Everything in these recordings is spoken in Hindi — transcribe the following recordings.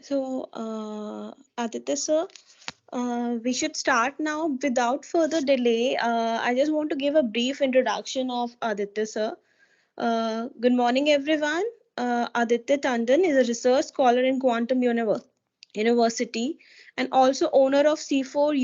So, Aditya sir, we should start now. Without further delay, I just want to give a brief introduction of Aditya sir. Good morning, everyone. Aditya Tandon is a research scholar in Quantum University and also owner of C4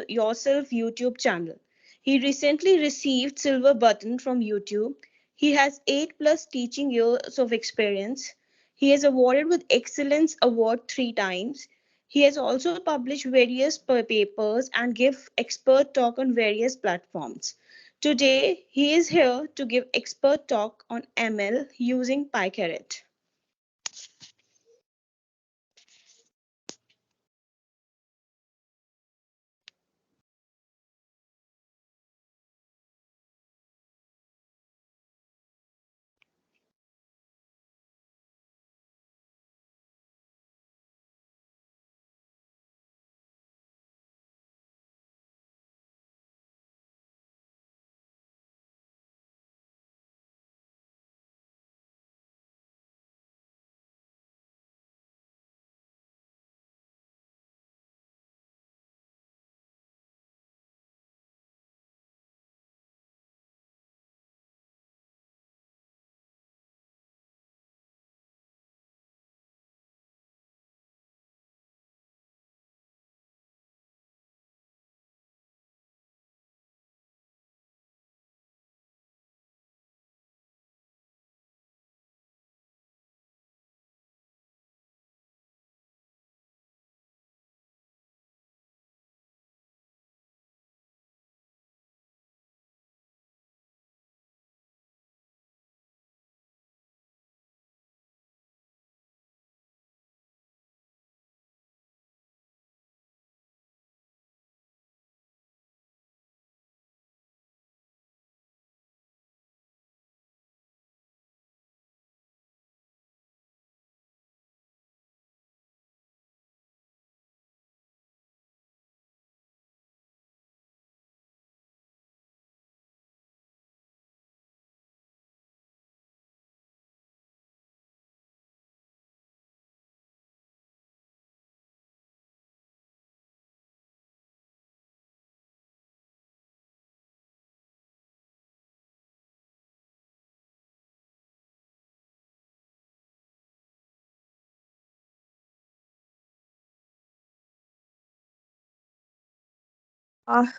Yourself YouTube channel. He recently received silver button from YouTube. He has 8 plus teaching years of experience. He is awarded with Excellence Award 3 times. He has also published various papers and give expert talk on various platforms. Today, he is here to give expert talk on ML using PyCaret.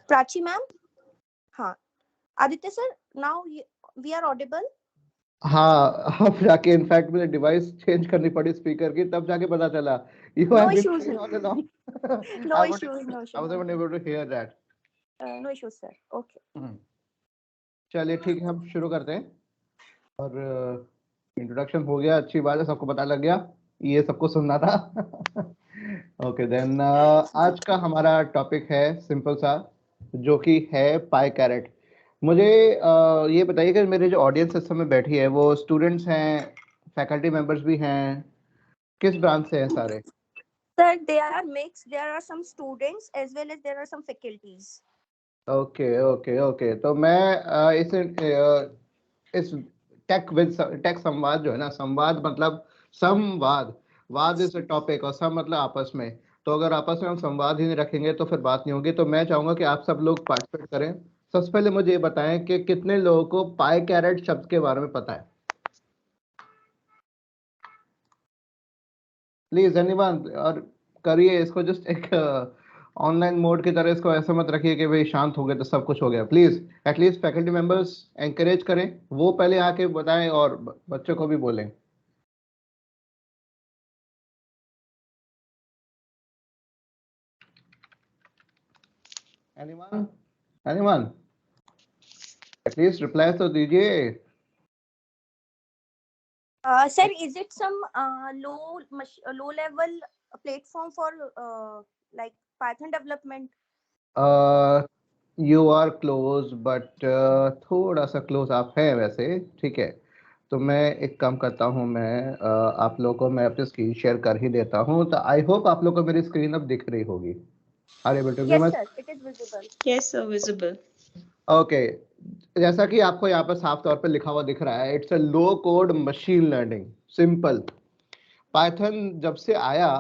Prachi ma'am, हाँ, Aditya sir, now we are audible. हाँ अब जाके इनफैक्ट मुझे डिवाइस चेंज करनी पड़ी स्पीकर की, तब जाके पता चला you No have been issues, playing all along no I issues, no issues, was not able to hear that. no issues, sir. Okay. चलिए ठीक है, हम शुरू करते हैं। और इंट्रोडक्शन हो गया, अच्छी बात है, सबको पता लग गया, ये सबको सुनना था। ओके देन, आज का हमारा टॉपिक है सिंपल सा, जो कि है PyCaret। मुझे ये बताइए कि मेरे जो ऑडियंस इस समय बैठी है वो स्टूडेंट्स हैं, फैकल्टी मेंबर्स भी हैं, किस ब्रांच से हैं सारे? Sir, they are mixed. There are some students as well as there are some faculties. Okay okay okay, तो मैं इस टेक संवाद जो है ना, संवाद मतलब संवाद, वाद इज अ टॉपिक और सम मतलब आपस में, तो अगर आपस में हम संवाद ही नहीं रखेंगे तो फिर बात नहीं होगी। तो मैं चाहूंगा कि आप सब लोग पार्टिसिपेट करें। सबसे पहले मुझे ये बताएं कि कितने लोगों को PyCaret शब्द के बारे में पता है। प्लीज एनीवन, और करिए इसको जस्ट एक ऑनलाइन मोड की तरह, इसको ऐसा मत रखिए कि भाई शांत हो गए तो सब कुछ हो गया। Please at least faculty members encourage करें, वो पहले आके बताएं और बच्चों को भी बोलें। एनीवन एनीवन, एटलीस्ट रिप्लाई तो दीजिए। Sir, is it some low level platform for like Python development? You are close, but थोड़ा सा क्लोज आप हैं वैसे, ठीक है। तो मैं एक काम करता हूँ, मैं आप लोगों को मैं अपनी स्क्रीन शेयर कर ही देता हूँ। तो आई होप आप लोगों को मेरी स्क्रीन अब दिख रही होगी। Are able to view Yes, my? sir. It is visible. Yes, sir, visible. Okay, जैसा कि आपको यहाँ पर साफ तौर पर लिखा हुआ दिख रहा है, it's a low code machine learning, simple. Python जब से आया,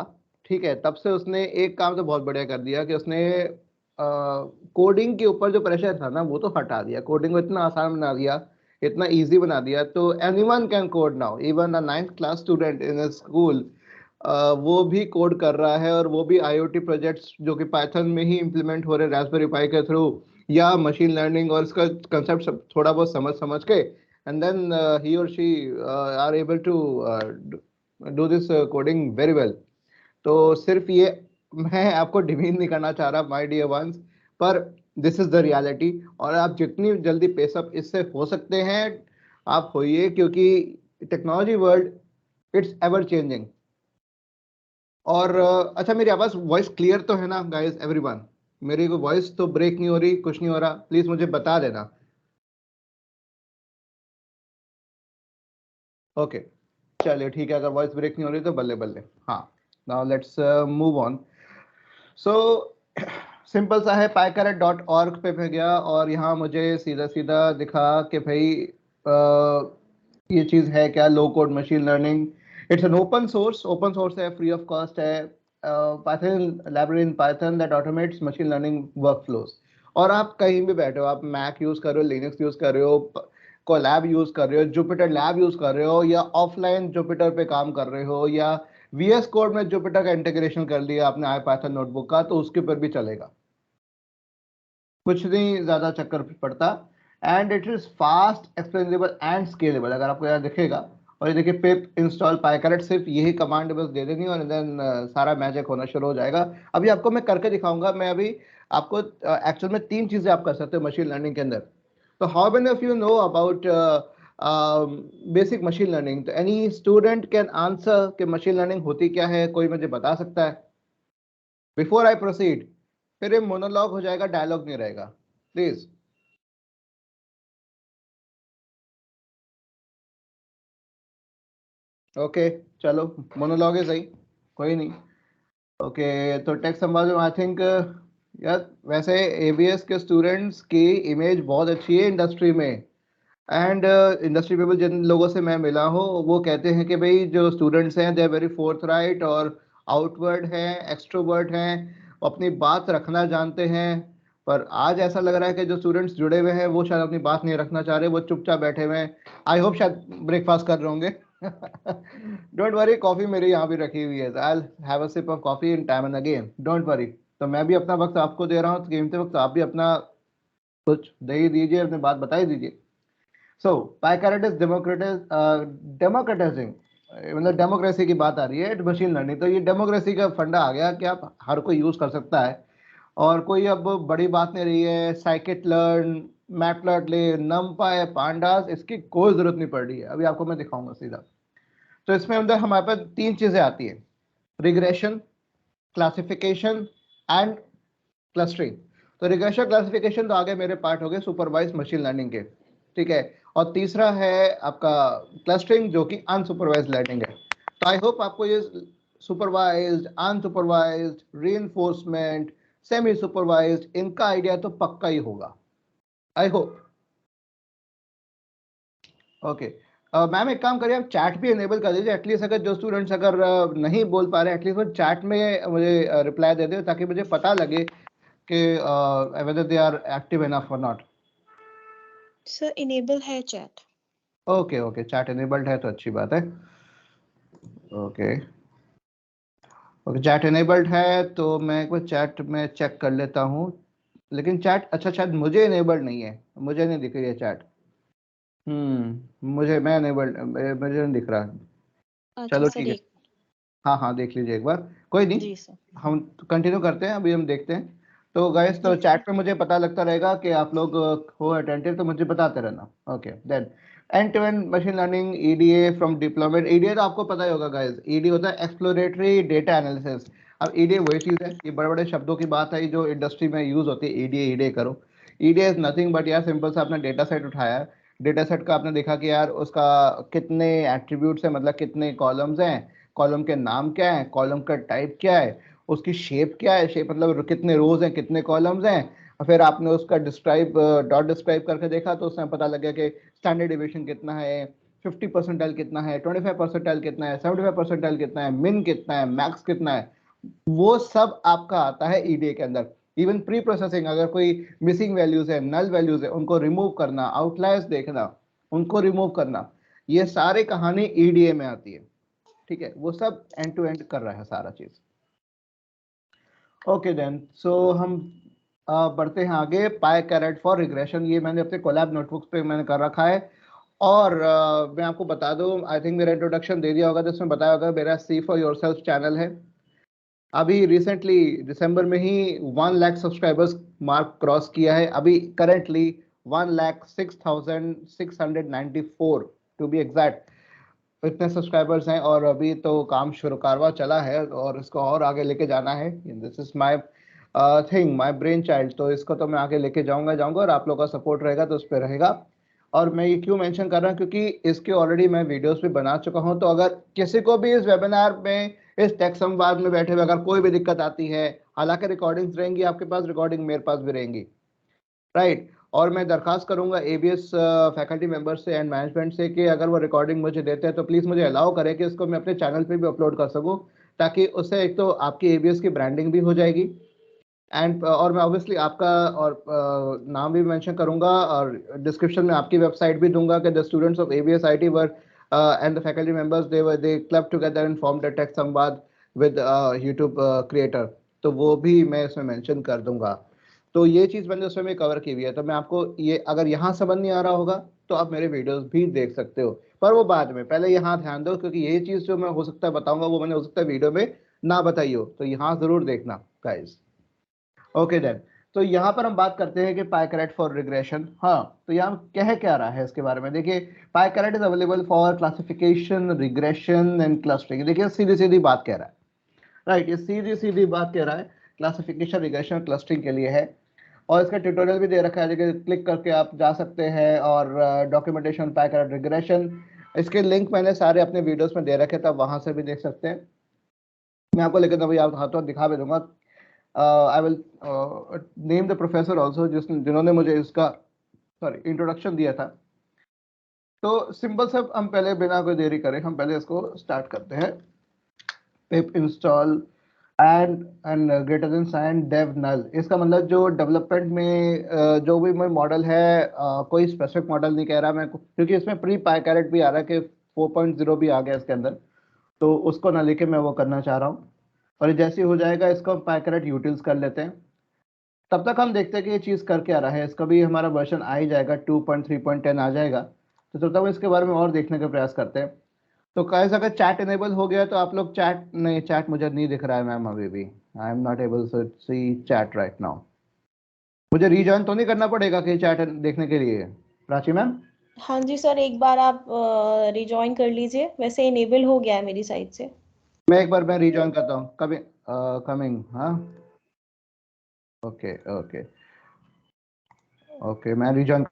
ठीक है, तब से उसने एक काम तो बहुत बढ़िया कर दिया कि उसने कोडिंग के ऊपर जो प्रेशर था ना वो तो हटा दिया, कोडिंग को इतना आसान बना दिया, इतना इजी बना दिया, तो anyone can code now, even a 9th class student in school वो भी कोड कर रहा है, और वो भी आईओटी प्रोजेक्ट्स जो कि पाइथन में ही इम्प्लीमेंट हो रहे हैं रास्पबेरी पाई के थ्रू, या मशीन लर्निंग और इसका कंसेप्ट थोड़ा बहुत समझ समझ के, एंड देन ही और she are able to do this coding very well. तो सिर्फ ये, मैं आपको डिमीन नहीं करना चाह रहा माय डियर वंस, पर दिस इज द रियलिटी, और आप जितनी जल्दी पेसअप इससे हो सकते हैं आप होइए, क्योंकि technology world it's ever changing. और अच्छा, मेरी आवाज वॉइस क्लियर तो है ना गाइस एवरीवन? मेरी कोई वॉइस तो ब्रेक नहीं हो रही, कुछ नहीं हो रहा? प्लीज मुझे बता देना। ओके, चलिए ठीक है, अगर वॉइस ब्रेक नहीं हो रही तो बल्ले बल्ले। हाँ, now let's move on. So simple सा है, pycaret.org पे मैं गया और यहाँ मुझे सीधा सीधा दिखा कि भाई ये चीज़ है क्या, low code machine learning. It's an open source है, फ्री ऑफ कॉस्ट है, Python library in Python that automates machine learning workflows. और आप कहीं भी बैठे हो, आप मैक यूज़ कर रहे हो, लिनक्स यूज़ कर रहे हो, कोलैब यूज़ कर रहे हो, जुपिटर लैब यूज़ कर रहे हो, या ऑफलाइन जुपिटर पे काम कर रहे हो, या VS कोड में जुपिटर का इंटीग्रेशन कर लिया आपने IPython नोटबुक का, तो उसके ऊपर भी चलेगा, कुछ नहीं ज्यादा चक्कर पड़ता। And it is fast, explainable and scalable. अगर आपको यहाँ दिखेगा, और ये देखिए पिप इंस्टॉल पाइकरेट, सिर्फ यही कमांड बस दे देनी और देन सारा मैजिक होना शुरू हो जाएगा। अभी आपको मैं करके दिखाऊंगा। मैं अभी आपको एक्चुअल में 3 चीजें आप कर सकते हो मशीन लर्निंग के अंदर। तो how many of you know about basic machine learning? तो एनी स्टूडेंट कैन आंसर कि मशीन लर्निंग होती क्या है? कोई मुझे बता सकता है बिफोर आई प्रोसीड? फिर ये मोनोलॉग हो जाएगा, डायलॉग नहीं रहेगा, प्लीज। ओके, चलो मोनोलॉग है सही, कोई नहीं। ओके, तो टेक संभालो। आई थिंक यार वैसे ABS के स्टूडेंट्स की इमेज बहुत अच्छी है इंडस्ट्री में, एंड इंडस्ट्री पीपल जिन लोगों से मैं मिला हूँ वो कहते हैं कि भाई जो स्टूडेंट्स हैं दे आर वेरी फोर्थराइट और आउटवर्ड हैं, एक्सट्रोवर्ट हैं, अपनी बात रखना जानते हैं। पर आज ऐसा लग रहा है कि जो स्टूडेंट्स जुड़े हुए हैं वो शायद अपनी बात नहीं रखना चाह रहे, वो चुपचाप बैठे हुए हैं। आई होप शायद ब्रेकफास्ट कर रहे होंगे। डोंट वरी, कॉफी मेरी यहाँ भी रखी हुई है, I have a sip of coffee in time and again, don't worry. तो मैं भी अपना वक्त आपको दे रहा हूँ, तो कीमती वक्त आप भी अपना कुछ दे ही दीजिए, अपनी बात बता ही दीजिए। So, PyCaret is democratizing, मतलब डेमोक्रेसी की बात आ रही है मशीन लर्निंग। तो ये डेमोक्रेसी का फंडा आ गया कि आप हर कोई यूज कर सकता है, और कोई अब बड़ी बात नहीं रही है साइकिट लर्न, मैटप्लॉटलिब, नमपाई, पांडास, इसकी कोई जरूरत नहीं पड़ रही है। अभी आपको मैं दिखाऊंगा सीधा। तो इसमें अंदर हमारे पास 3 चीजें आती है, रिग्रेशन, क्लासिफिकेशन एंड क्लस्टरिंग। तो रिग्रेशन क्लासिफिकेशन तो आगे मेरे पार्ट हो गए सुपरवाइज मशीन लर्निंग के, ठीक है। और तीसरा है आपका क्लस्टरिंग, जो कि अनसुपरवाइज लर्निंग है। तो आई होप आपको ये supervised, unsupervised, reinforcement, semi supervised, इनका आइडिया तो पक्का ही होगा, आई होप। ओके मैम, एक काम करिए, आप चैट भी इनेबल कर दीजिए एटलीस्ट, अगर जो स्टूडेंट्स अगर नहीं बोल पा रहे एटलीस्ट वो चैट में मुझे रिप्लाई दे दे, ताकि मुझे पता लगे कि whether they are active enough or not. Sir, enable है chat. Okay okay, chat enabled है तो अच्छी बात है। ओके ओके, चैट इनेबल्ड है तो मैं एक बार चैट में चेक कर लेता हूँ। लेकिन चैट, अच्छा शायद मुझे इनेबल्ड नहीं है, मुझे नहीं दिख रही है चैट। मुझे, मैं इनेबल्ड, मुझे नहीं दिख रहा। अच्छा चलो सर, ठीक है, एक हाँ हाँ देख लीजिए एक बार, कोई नहीं, जी सर। हम कंटिन्यू करते हैं, अभी हम देखते हैं। तो गाइस, तो जी चैट पे मुझे पता लगता रहेगा कि आप लोग हो अटेंटिव, तो मुझे बताते रहना। Okay then, end to end machine learning, EDA from deployment. EDA तो आपको पता ही होगा गाइस, EDA होता है एक्सप्लोरेटरी डेटा एनालिसिस। अब EDA वही चीज़ है, ये बड़े बड़े शब्दों की बात है जो इंडस्ट्री में यूज होती है, EDA करो। EDA इज नथिंग बट यार सिंपल सा अपना डेटा सेट उठाया, डेटा सेट का आपने देखा कि यार उसका कितने एट्रीब्यूट्स हैं, मतलब कितने कॉलम्स हैं, कॉलम के नाम क्या है, कॉलम का टाइप क्या है, उसकी शेप क्या है, शेप मतलब कितने रोज हैं, कितने कॉलम्स हैं। और फिर आपने उसका डिस्क्राइब, डॉट डिस्क्राइब करके देखा, तो उसमें पता लग गया कि स्टैंडर्ड डिविएशन कितना है, 50 परसेंटाइल कितना है, 25 परसेंटाइल कितना है, 75 परसेंटाइल कितना है, मिन कितना है, मैक्स कितना है। वो सब आपका आता है ईडीए के अंदर। इवन प्री प्रोसेसिंग, अगर कोई मिसिंग वैल्यूज है, नल वैल्यूज है, उनको रिमूव करना, आउटलायर्स देखना, उनको रिमूव करना, ये सारी कहानी ईडीए में आती है। ठीक है, वो सब एंड टू एंड कर रहा है सारा चीज। ओके देन, सो हम बढ़ते हैं आगे। PyCaret फॉर रिग्रेशन, ये मैंने अपने कोलैब नोटबुक्स पे मैंने कर रखा है। और मैं आपको बता दूं, आई थिंक मेरा इंट्रोडक्शन दे दिया होगा, तो इसमें बताया होगा मेरा सी फॉर योरसेल्फ चैनल है। अभी रिसेंटली दिसंबर में ही 1 लाख सब्सक्राइबर्स मार्क क्रॉस किया है। अभी करेंटली 1,06,694 टू बी एग्जैक्ट, इतने सब्सक्राइबर्स हैं। और अभी तो काम शुरू कारवा चला है और इसको और आगे लेके जाना है। This is my thing, my brain child. तो इसको तो मैं आगे लेके जाऊंगा और आप लोगों का सपोर्ट रहेगा तो उस पर रहेगा। और मैं ये क्यों मेंशन कर रहा हूँ, क्योंकि इसके ऑलरेडी मैं वीडियोस भी बना चुका हूँ। तो अगर किसी को भी इस वेबिनार में, इस टेक संवाद में बैठे हुए अगर कोई भी दिक्कत आती है, हालांकि रिकॉर्डिंग्स रहेंगी आपके पास, रिकॉर्डिंग मेरे पास भी रहेंगी, राइट। और मैं दरखास्त करूंगा एबीएस फैकल्टी मेंबर से एंड मैनेजमेंट से कि अगर वो रिकॉर्डिंग मुझे देते हैं तो प्लीज़ मुझे अलाउ करें कि इसको मैं अपने चैनल पे भी अपलोड कर सकूं, ताकि उससे एक तो आपकी एबीएस की ब्रांडिंग भी हो जाएगी एंड और मैं ऑब्वियसली आपका और नाम भी मेंशन करूंगा और डिस्क्रिप्शन में आपकी वेबसाइट भी दूंगा कि the students of ABS IT were and the faculty members they club together and form the tech Samvad with YouTube creator, तो वो भी मैं इसमें मेंशन कर दूंगा। तो ये चीज़ मैंने उसमें भी कवर की हुई है। तो मैं आपको ये, अगर यहाँ समझ नहीं आ रहा होगा तो आप मेरे वीडियोस भी देख सकते हो, पर वो बाद में, पहले यहाँ ध्यान दो, क्योंकि ये चीज़ जो मैं हो सकता है बताऊंगा वो मैंने हो सकता है वीडियो में ना बताई हो, तो यहाँ जरूर देखना गाइस। ओके देन, तो यहाँ पर हम बात करते हैं कि PyCaret फॉर रिग्रेशन। हाँ, तो यहाँ कह क्या रहा है इसके बारे में, देखिए PyCaret is available for classification, regression and clustering. देखिए सीधी सीधी बात कह रहा है, राइट, ये सीधी सीधी बात कह रहा है, क्लासिफिकेशन, रिग्रेशन, क्लस्टरिंग के लिए है। और इसका ट्यूटोरियल भी दे रखा है, देखिए क्लिक करके आप जा सकते हैं। और डॉक्यूमेंटेशन PyCaret रिग्रेशन, इसके लिंक मैंने सारे अपने वीडियोस में दे रखे थे, आप वहां से भी देख सकते हैं। मैं आपको लेकिन अभी आप हाथों दिखा भी दूंगा। I will name the professor also जिन्होंने मुझे इसका इंट्रोडक्शन दिया था। तो सिंपल से हम पहले बिना कोई देरी करें हम पहले इसको स्टार्ट करते हैं। Pip install and greater than sign dev null, इसका मतलब जो डेवलपमेंट में जो भी मैं मॉडल है, कोई स्पेसिफिक मॉडल नहीं कह रहा मैं, क्योंकि इसमें प्री PyCaret भी आ रहा है कि 4.0 भी आ गया इसके अंदर, तो उसको ना लेके मैं वो करना चाह रहा हूँ। और जैसे ही हो जाएगा इसको हम PyCaret यूटिल्स कर लेते हैं। तब तक हम देखते हैं कि ये चीज़ कर क्या रहा है। इसका भी हमारा वर्जन आ ही जाएगा, 2.3.10 आ जाएगा, तो तब तक इसके बारे में और देखने का प्रयास करते हैं। तो कैसे अगर चैट इनेबल हो गया तो आप लोग चैट, नहीं चैट मुझे नहीं दिख रहा है मैम अभी भी, I am not able to see chat right now. मुझे रीजॉइन तो नहीं करना पड़ेगा कि चैट देखने के लिए, प्राची मैम? हाँ जी सर, एक बार आप रिजॉइन कर लीजिए, वैसे इनेबल हो गया है मेरी साइड से। मैं एक बार मैं रीजॉइन करता हूँ, कमिंग, हाँ, ओके ओके ओके, मैं रीजॉइन।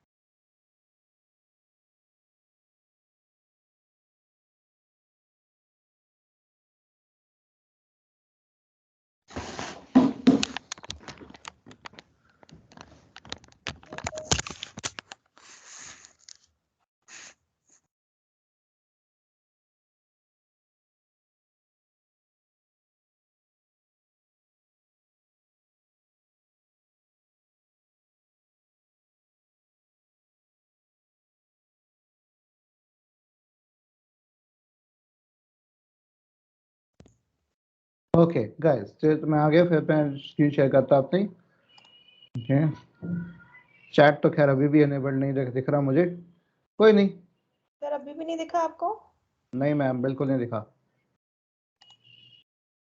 ओके गाइस, तो मैं आ गया, फिर मैं स्क्रीन शेयर करता हूँ अपनी। ओके, चैट तो खैर अभी भी इनेबल्ड नहीं दिख रहा मुझे, कोई नहीं। सर अभी भी नहीं दिखा आपको? नहीं मैम, बिल्कुल नहीं दिखा।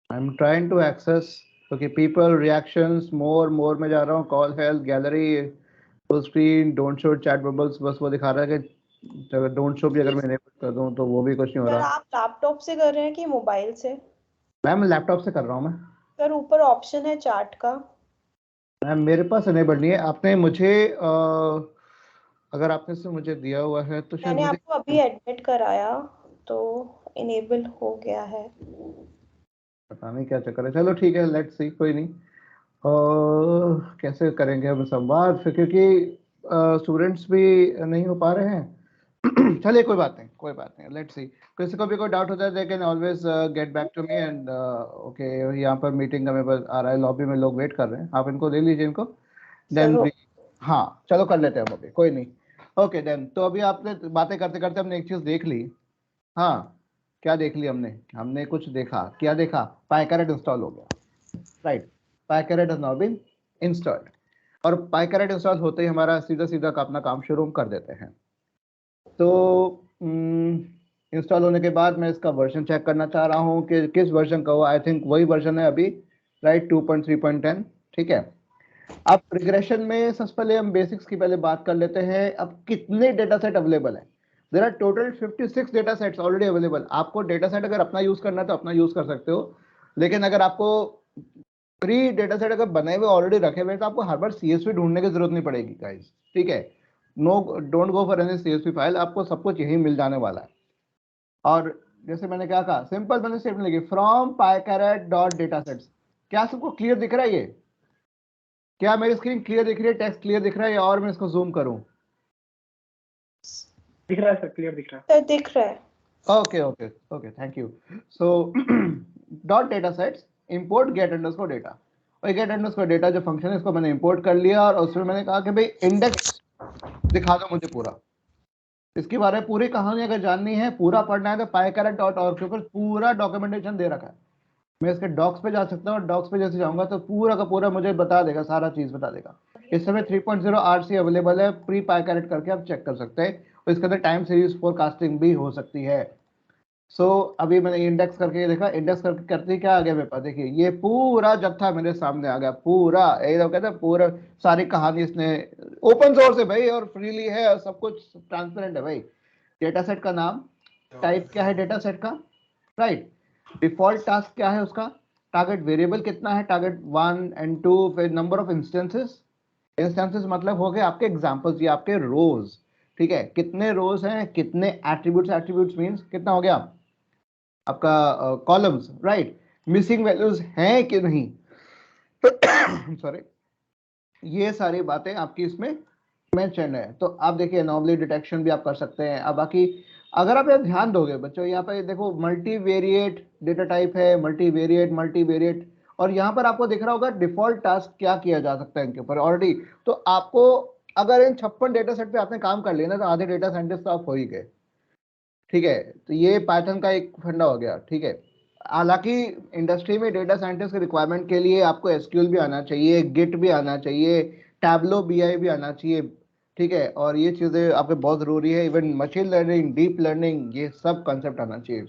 I am trying to access, क्योंकि पीपल रिएक्शंस मोर में जा रहा हूँ, call health gallery full screen don't show chat bubbles, बस वो दिखा रहा है कि डोंट शो भी अगर मैं इनेबल कर दूँ तो वो भी कुछ नहीं हो सर रहा। आप लैपटॉप से कर रहे हैं कि मोबाइल से? मैम लैपटॉप से कर रहा हूँ मैं। सर ऊपर ऑप्शन है चैट का। मैम मेरे पास इनेबल नहीं है, आपने मुझे अगर आपने से मुझे दिया हुआ है तो शायद मैंने मुझे, आपको अभी एडमिट कराया तो इनेबल हो गया है। पता नहीं क्या चक्कर है। चलो ठीक है, लेट्स सी, कोई नहीं। और कैसे करेंगे हम संवाद फिर, क्योंकि स्टूडेंट्स भी नहीं हो पा रहे हैं, चलिए कोई बात नहीं, लेट्स सी। किसी को भी कोई डाउट होता है they can always get back to me and okay. यहाँ पर मीटिंग का मेरे पास आ रहा है, लॉबी में लोग वेट कर रहे हैं, आप इनको ले लीजिए इनको, देन हाँ चलो कर लेते हैं हम अभी, कोई नहीं। ओके देन, तो अभी आपने बातें करते करते हमने एक चीज देख ली। हाँ क्या देख ली हमने कुछ देखा, क्या देखा, PyCaret इंस्टॉल हो गया, right. PyCaret has now been installed, और PyCaret इंस्टॉल होते ही हमारा सीधा सीधा का अपना काम शुरू कर देते हैं। तो इंस्टॉल होने के बाद मैं इसका वर्जन चेक करना चाह रहा हूँ कि किस वर्जन का हो। आई थिंक वही वर्जन है अभी, राइट, 2.3.10, ठीक है। अब रिग्रेशन में सबसे पहले हम बेसिक्स की पहले बात कर लेते हैं। अब कितने डेटा सेट अवेलेबल है? There are total 56 data sets already available. आपको डेटा सेट अगर अपना यूज करना है तो अपना यूज कर सकते हो, लेकिन अगर आपको प्री डेटा सेट अगर बने हुए ऑलरेडी रखे हुए तो आपको हर बार CSV ढूंढने की जरूरत नहीं पड़ेगी गाइस, ठीक है। No, don't go for any CSV file, आपको सब कुछ यही मिल जाने वाला है। और जैसे मैंने क्या कहा, सिंपल मैंने स्टेटमेंट लिखी, फ्रॉम pycaret.dataSets। क्या सबको क्लियर दिख रहा है ये? क्या मेरी स्क्रीन क्लियर दिख रही है, टेक्स्ट क्लियर दिख रहा है, या और मैं इसको जूम करूं? दिख रहा है सर, क्लियर दिख रहा सर दिख रहा है। Okay okay okay, thank you. So dot data sets import get underscore data, और गेट अंडरस्कोर डेटा जो फंक्शन है इसको मैंने इंपोर्ट कर लिया, और उसमें मैंने कहा कि भाई इंडेक्स दिखा दो मुझे पूरा। इसके बारे में पूरी कहानी अगर जाननी है, पूरा पढ़ना है, तो pycaret.org के ऊपर पूरा डॉक्यूमेंटेशन दे रखा है। मैं इसके डॉक्स पे जा सकता हूँ, डॉक्स पे जैसे जाऊंगा तो पूरा का पूरा मुझे बता देगा, सारा चीज बता देगा। इस समय 3.0 RC अवेलेबल है, प्री PyCaret करके आप चेक कर सकते हैं, और इसके अंदर टाइम सीरीज फोरकास्टिंग भी हो सकती है। सो अभी मैंने इंडेक्स करके देखा, इंडेक्स करके करते ही क्या आ गया मेरे पास, देखिए ये पूरा जत्था मेरे सामने आ गया, पूरा एकदम कहते हैं पूरा सारी कहानी इसने, ओपन सोर्स है भाई और फ्रीली है और सब कुछ ट्रांसपेरेंट है भाई। डेटा सेट का नाम, टाइप क्या है डेटा सेट का, राइट, डिफॉल्ट टास्क क्या है उसका, टारगेट वेरिएबल कितना है, टारगेट 1 and 2, फिर नंबर ऑफ इंस्टेंसेस, इंस्टेंसेस मतलब हो गए आपके एग्जांपल्स, ये आपके रोज, ठीक है, कितने रोज हैं, कितने एट्रीब्यूट्स, एट्रीब्यूट्स मींस कितना हो गया आपका कॉलम्स, राइट, मिसिंग वैल्यूज हैं कि नहीं, सॉरी, ये सारी बातें आपकी इसमें मेंशन है। तो आप देखिए एनोमली डिटेक्शन भी आप कर सकते हैं। अब बाकी अगर आप ये ध्यान दोगे बच्चों, यहाँ पे देखो मल्टीवेरिएट डेटा टाइप है, मल्टीवेरिएट, और यहाँ पर आपको दिख रहा होगा डिफॉल्ट टास्क क्या किया जा सकता है इनके ऊपर ऑलरेडी। तो आपको अगर इन 56 डेटा सेट पे आपने काम कर लिया ना, तो आधे डेटा साइंटिस्ट तो आप हो ही गए, ठीक है। तो ये पाइथन का एक फंडा हो गया, ठीक है। हालांकि इंडस्ट्री में डेटा साइंटिस्ट के रिक्वायरमेंट के लिए आपको SQL भी आना चाहिए, गिट भी आना चाहिए, टैबलो BI भी आना चाहिए, ठीक है, और ये चीज़ें आपके बहुत ज़रूरी है। Even machine learning, deep learning, ये सब कंसेप्ट आना चाहिए।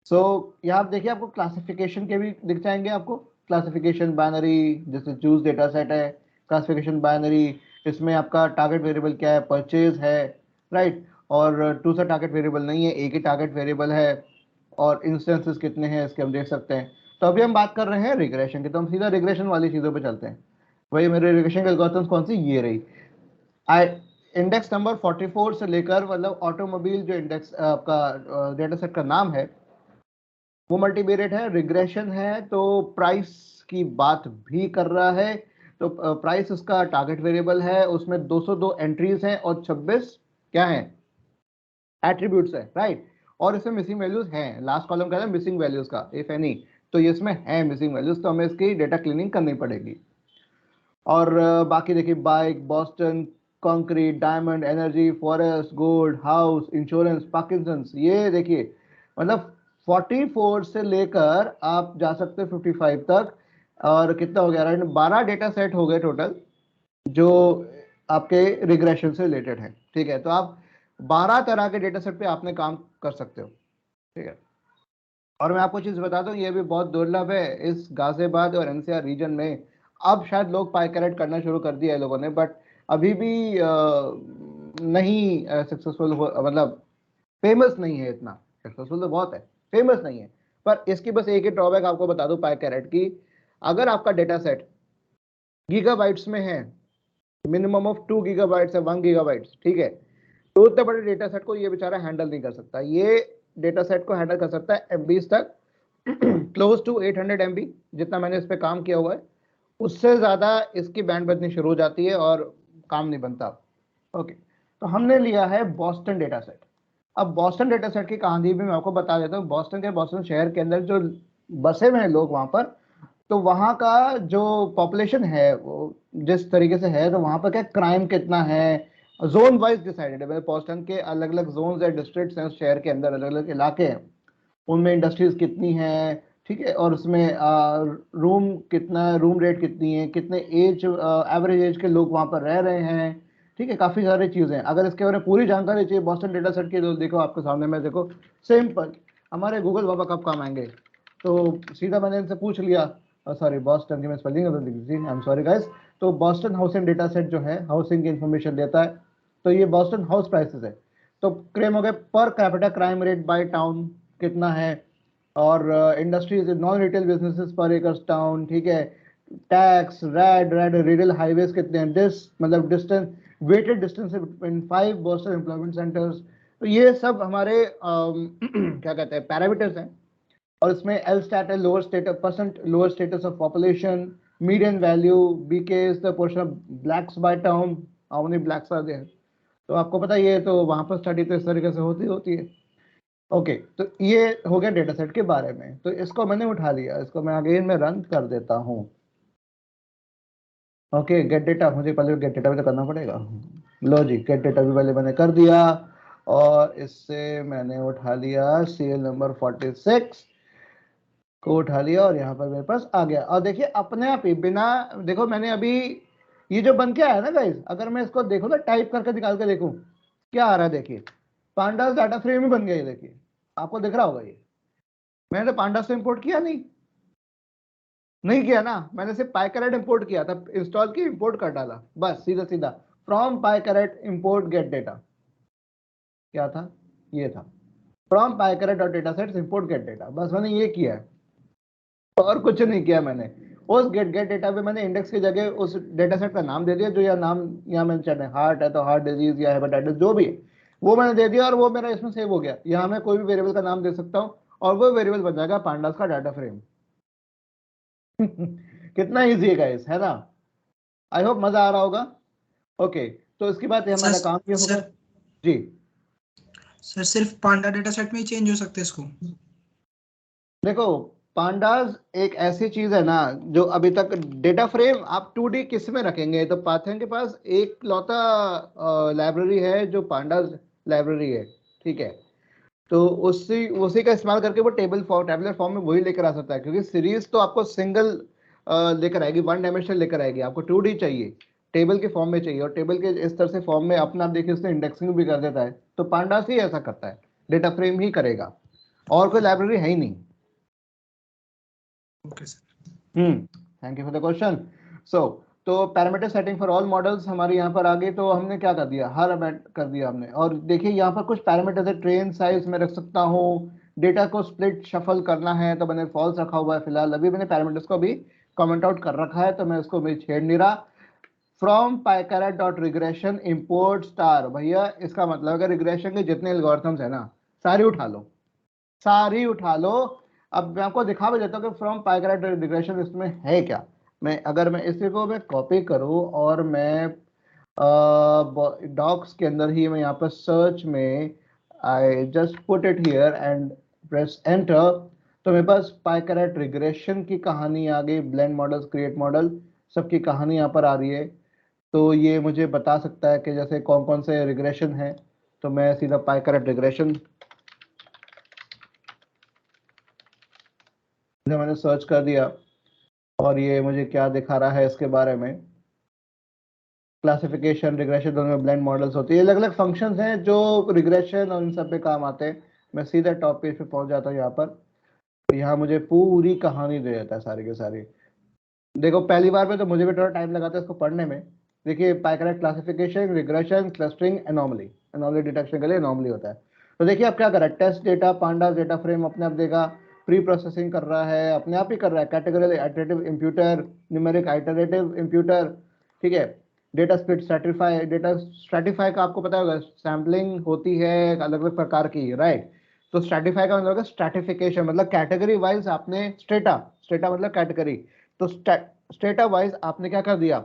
सो यहाँ आप देखिए आपको क्लासिफिकेशन के भी दिख जाएंगे, आपको क्लासिफिकेशन बाइनरी, जैसे चूज डेटा सेट है, क्लासिफिकेशन बाइनरी, इसमें आपका टारगेट वेरिएबल क्या है, परचेज है, राइट, और दूसरा टारगेट वेरिएबल नहीं है, एक ही टारगेट वेरिएबल है, और इंस्टेंसेस कितने हैं इसके हम देख सकते हैं। तो अभी हम बात कर रहे हैं रिग्रेशन की, तो हम सीधा रिग्रेशन वाली चीज़ों पे चलते हैं। वही मेरे रिग्रेशन के एल्गोरिथम्स कौन सी, ये रही। इंडेक्स नंबर 44 से लेकर, मतलब ऑटोमोबाइल जो इंडेक्स आपका डेटा सेट का नाम है वो मल्टीवेरिएट है, रिग्रेशन है, तो प्राइस की बात भी कर रहा है। तो प्राइस उसका टारगेट वेरिएबल है, उसमें 202 एंट्रीज हैं और 26 क्या है, एट्रीब्यूट्स है, राइट, और इसमें मिसिंग वैल्यूज हैं। लास्ट कॉलम का है मिसिंग वैल्यूज का, इफ एनी, तो ये इसमें है मिसिंग वैल्यूज, तो हमें इसकी डेटा क्लीनिंग करनी पड़ेगी। और बाकी देखिए bike, Boston, concrete, diamond, energy, forest, gold, house, insurance, Parkinson's, ये देखिए मतलब 44 से लेकर आप जा सकते हैं 55 तक, और कितना हो गया, राइट, 12 डेटा सेट हो गए टोटल जो आपके रिग्रेशन से रिलेटेड है, ठीक है। तो आप 12 तरह के डेटा सेट पे आपने काम कर सकते हो, ठीक है। और मैं आपको चीज बता दूं, ये भी बहुत दुर्लभ है इस गाजियाबाद और NCR रीजन में। अब शायद लोग PyCaret करना शुरू कर दिया है लोगों ने, बट अभी भी नहीं सक्सेसफुल, मतलब फेमस नहीं है इतना। सक्सेसफुल तो बहुत है, फेमस नहीं है। पर इसकी बस एक ही ड्रॉबैक आपको बता दूं PyCaret की, अगर आपका डेटा सेट गीगाबाइट्स में है, मिनिमम ऑफ 2 गीगाबाइट्स है, 1 गीगाबाइट्स, ठीक है, तो उतने बड़े डेटा सेट को ये बेचारा हैंडल नहीं कर सकता। ये डेटा सेट को हैंडल कर सकता है MBs तक, क्लोज टू 800 MB, जितना मैंने इस पे काम किया हुआ है, उससे ज्यादा इसकी बैंड बजनी शुरू हो जाती है और काम नहीं बनता। ओके, तो हमने लिया है बॉस्टन डेटा सेट। अब बॉस्टन डेटा सेट की कहानी भी मैं आपको बता देता हूँ। बॉस्टन शहर के अंदर जो बसे हुए हैं लोग वहां पर, तो वहां का जो पॉपुलेशन है वो जिस तरीके से है, तो वहां पर क्या क्राइम कितना है, जोन वाइज डिसाइडेड है। बॉस्टन के अलग अलग जोन है, डिस्ट्रिक्ट्स हैं, शहर के अंदर अलग अलग इलाके हैं, उनमें इंडस्ट्रीज कितनी है, ठीक है, और उसमें रूम कितना, रूम रेट कितनी है, कितने एज, एवरेज एज के लोग वहां पर रह रहे हैं, ठीक है, काफी सारी चीजें हैं। अगर इसके बारे में पूरी जानकारी चाहिए बॉस्टन डेटा सेट की, तो देखो आपके सामने में, देखो सिंपल, हमारे गूगल बाबा कब काम आएंगे। तो सीधा मैंने इनसे पूछ लिया, सॉरी बॉस्टन की मैं spelling I am sorry guys. तो बॉस्टन हाउसिंग डेटा सेट जो है हाउसिंग की इंफॉर्मेशन देता है। तो ये बॉस्टन हाउस प्राइसेस है। तो क्लेम हो गए per capita crime rate by town कितना है, और इंडस्ट्रीज नॉन रिटेल बिजनेसेस पर एकर्स टाउन, ठीक है, टैक्स, रेड रिटेल हाईवेज कितने हैं, मतलब distance, weighted distance in 5 Boston employment centres. तो ये सब हमारे क्या कहते हैं पैरामीटर्स हैं। और इसमें एल स्टैट है, lower status percent, lower status of population, median value, BK is the portion of blacks by town, how many blacks are there. तो आपको पता ही है, तो वहां पर स्टडी तो इस तरीके से होती है। ओके, तो ये हो गया डेटा सेट के बारे में। तो इसको मैंने उठा लिया, इसको मैं अगेन में रन कर देता हूँ। ओके, गेट डेटा, मुझे पहले गेट डेटा भी तो करना पड़ेगा। लो जी, गेट डेटा भी पहले मैंने कर दिया, और इससे मैंने उठा लिया सीरियल नंबर 46 को उठा लिया, और यहाँ पर मेरे पास आ गया। और देखिए अपने आप ही बिना, देखो मैंने अभी ये जो बन के आया ना गाइस, अगर मैं इसको देखूँ ना, टाइप करके निकाल के देखूँ क्या आ रहा है, देखिए पांडास डाटा फ्रेम ही बन गया। ये देखिए, आपको दिख रहा होगा, ये मैंने तो पांडास से इंपोर्ट किया नहीं किया ना, मैंने सिर्फ पाइकरेट इंपोर्ट किया था, इंस्टॉल की, इंपोर्ट कर डाला, बस सीधा सीधा from PyCaret import get data. क्या था, ये था from PyCaret dot data sets import get data, बस मैंने ये किया है, और कुछ नहीं किया मैंने। उस गेट डेटा पे मैंने इंडेक्स की जगह उस डेटा सेट का नाम दे दिया, जो या नाम यहाँ मेंशन है, हार्ट है तो हार्ट डिजीज या हेपेटाइटिस जो भी है वो मैंने दे दिया, और वो मेरा इसमें सेव हो गया। यहाँ मैं कोई भी वेरिएबल का नाम दे सकता हूँ, और वो वेरिएबल बन जाएगा पांडास का डाटा फ्रेम। कितना इजी है गाइस, है ना। आई होप मजा आ रहा होगा। ओके, तो इसके बाद हमारा काम ये होगा जी। सर सिर्फ पांडा डेटा सेट में ही चेंज हो सकते हैं इसको? देखो पांडास एक ऐसी चीज है ना, जो अभी तक डेटा फ्रेम आप 2D किस में रखेंगे, तो पाइथन के पास एक लौता लाइब्रेरी है जो पांडास लाइब्रेरी है, ठीक है। तो उसी का इस्तेमाल करके वो टेबलर फॉर्म में वही लेकर आ सकता है, क्योंकि सीरीज तो आपको सिंगल लेकर आएगी, 1 डायमेंशनल लेकर आएगी, आपको 2D चाहिए, टेबल के फॉर्म में चाहिए, और टेबल के इस तरह से फॉर्म में अपना आप देखिए उसने इंडेक्सिंग भी कर देता है। तो पांडास ही ऐसा करता है, डेटा फ्रेम ही करेगा, और कोई लाइब्रेरी है ही नहीं। Okay sir, thank you for the question. So तो parameter setting for all models हमारे यहाँ पर आ गई। तो हमने क्या कर दिया, हर अमेंड कर दिया हमने। और देखिए यहाँ पर कुछ पैरामीटर्स है, ट्रेन साइज में रख सकता हूँ, डेटा को स्प्लिट शफल करना है तो मैंने फॉल्स रखा हुआ है फिलहाल, अभी मैंने पैरामीटर्स को भी कमेंट आउट कर रखा है, तो मैं उसको भी छेड़ नहीं रहा। From PyCaret dot regression import star, भैया इसका मतलब अगर रिग्रेशन के जितने एल्गोरिथम्स है ना, सारी उठा लो, सारी उठा लो। अब मैं आपको दिखा भी देता हूँ कि फ्रॉम पाइकारेट रिग्रेशन इसमें है क्या। अगर मैं इसी को मैं कॉपी करूँ, और मैं डॉक्स के अंदर ही मैं यहाँ पर सर्च में I just put it here and press enter, तो मेरे पास पाइकारेट रिग्रेशन की कहानी आ गई, ब्लेंड मॉडल्स, क्रिएट मॉडल, सबकी कहानी यहाँ पर आ रही है। तो ये मुझे बता सकता है कि जैसे कौन कौन से रिग्रेशन है। तो मैं सीधा पाइकारेट रिग्रेशन मैंने सर्च कर दिया, और ये मुझे क्या दिखा रहा है इसके बारे में, क्लासिफिकेशन, रिग्रेशन, दोनों में ब्लेंड मॉडल्स होती है, अलग अलग फंक्शंस हैं जो रिग्रेशन और इन सब पे काम आते हैं। मैं सीधा टॉप पेज पे पहुंच जाता हूँ यहाँ पर, तो यहाँ मुझे पूरी कहानी दे देता है सारी की सारी। देखो पहली बार में तो मुझे भी थोड़ा टाइम लगा था इसको पढ़ने में। देखिए PyCaret classification, regression, clustering, anomaly, anomaly detection के लिए एनोमली होता है। तो देखिए अब क्या कर रहा है, test data pandas data frame अपने आप देगा, प्री प्रोसेसिंग कर रहा है, अपने आप ही कर रहा है, categorical iterative imputer, numeric iterative imputer, ठीक है, data split stratify, data stratify का आपको पता होगा, सैम्पलिंग होती है अलग अलग प्रकार की, राइट। तो स्ट्रैटिफाई का मतलब स्ट्रैटिफिकेशन, मतलब कैटेगरी वाइज आपने स्टेटा, स्टेटा मतलब कैटेगरी, तो स्टेटा वाइज आपने क्या कर दिया,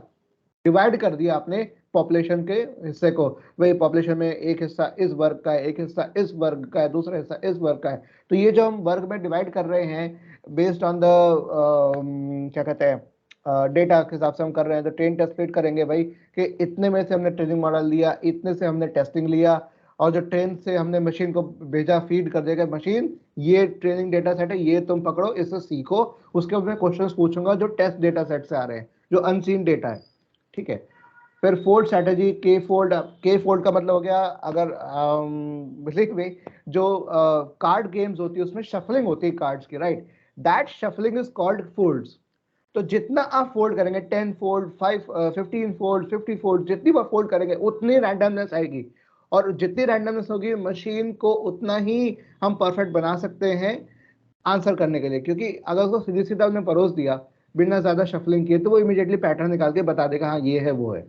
डिवाइड कर दिया आपने पॉपुलेशन के हिस्से को, वही पॉपुलेशन में एक हिस्सा इस वर्ग का है, एक हिस्सा इस वर्ग का है, दूसरा हिस्सा इस वर्ग का है। तो ये जो हम वर्ग में डिवाइड कर रहे हैं बेस्ड ऑन द क्या कहते हैं डेटा के हिसाब से हम कर रहे हैं। तो ट्रेन टेस्ट फिट करेंगे भाई कि इतने में से हमने ट्रेनिंग मॉडल लिया, इतने से हमने टेस्टिंग लिया, और जो ट्रेन से हमने मशीन को भेजा, फीड कर देगा मशीन, ये ट्रेनिंग डेटा सेट है, ये तुम पकड़ो, इससे सीखो। उसके बाद मैं क्वेश्चंस पूछूंगा जो टेस्ट डेटा सेट से आ रहे हैं, जो अनसीन डेटा है, ठीक है। फिर फोल्ड स्ट्रेटेजी, के फोल्ड का मतलब हो गया, अगर बेसिकली जो कार्ड गेम्स होती है उसमें शफलिंग होती है कार्ड्स की, right, that shuffling is called folds. तो जितना आप फोल्ड करेंगे 10 फोल्ड 15 फोल्ड 50 फोल्ड, जितनी बार फोल्ड करेंगे उतनी रैंडमनेस आएगी, और जितनी रैंडमनेस होगी मशीन को उतना ही हम परफेक्ट बना सकते हैं आंसर करने के लिए। क्योंकि अगर उसको सीधी सीधा हमने परोस दिया बिना ज्यादा शफलिंग किए तो वो इमीडिएटली पैटर्न निकाल के बता देगा हाँ ये है वो है,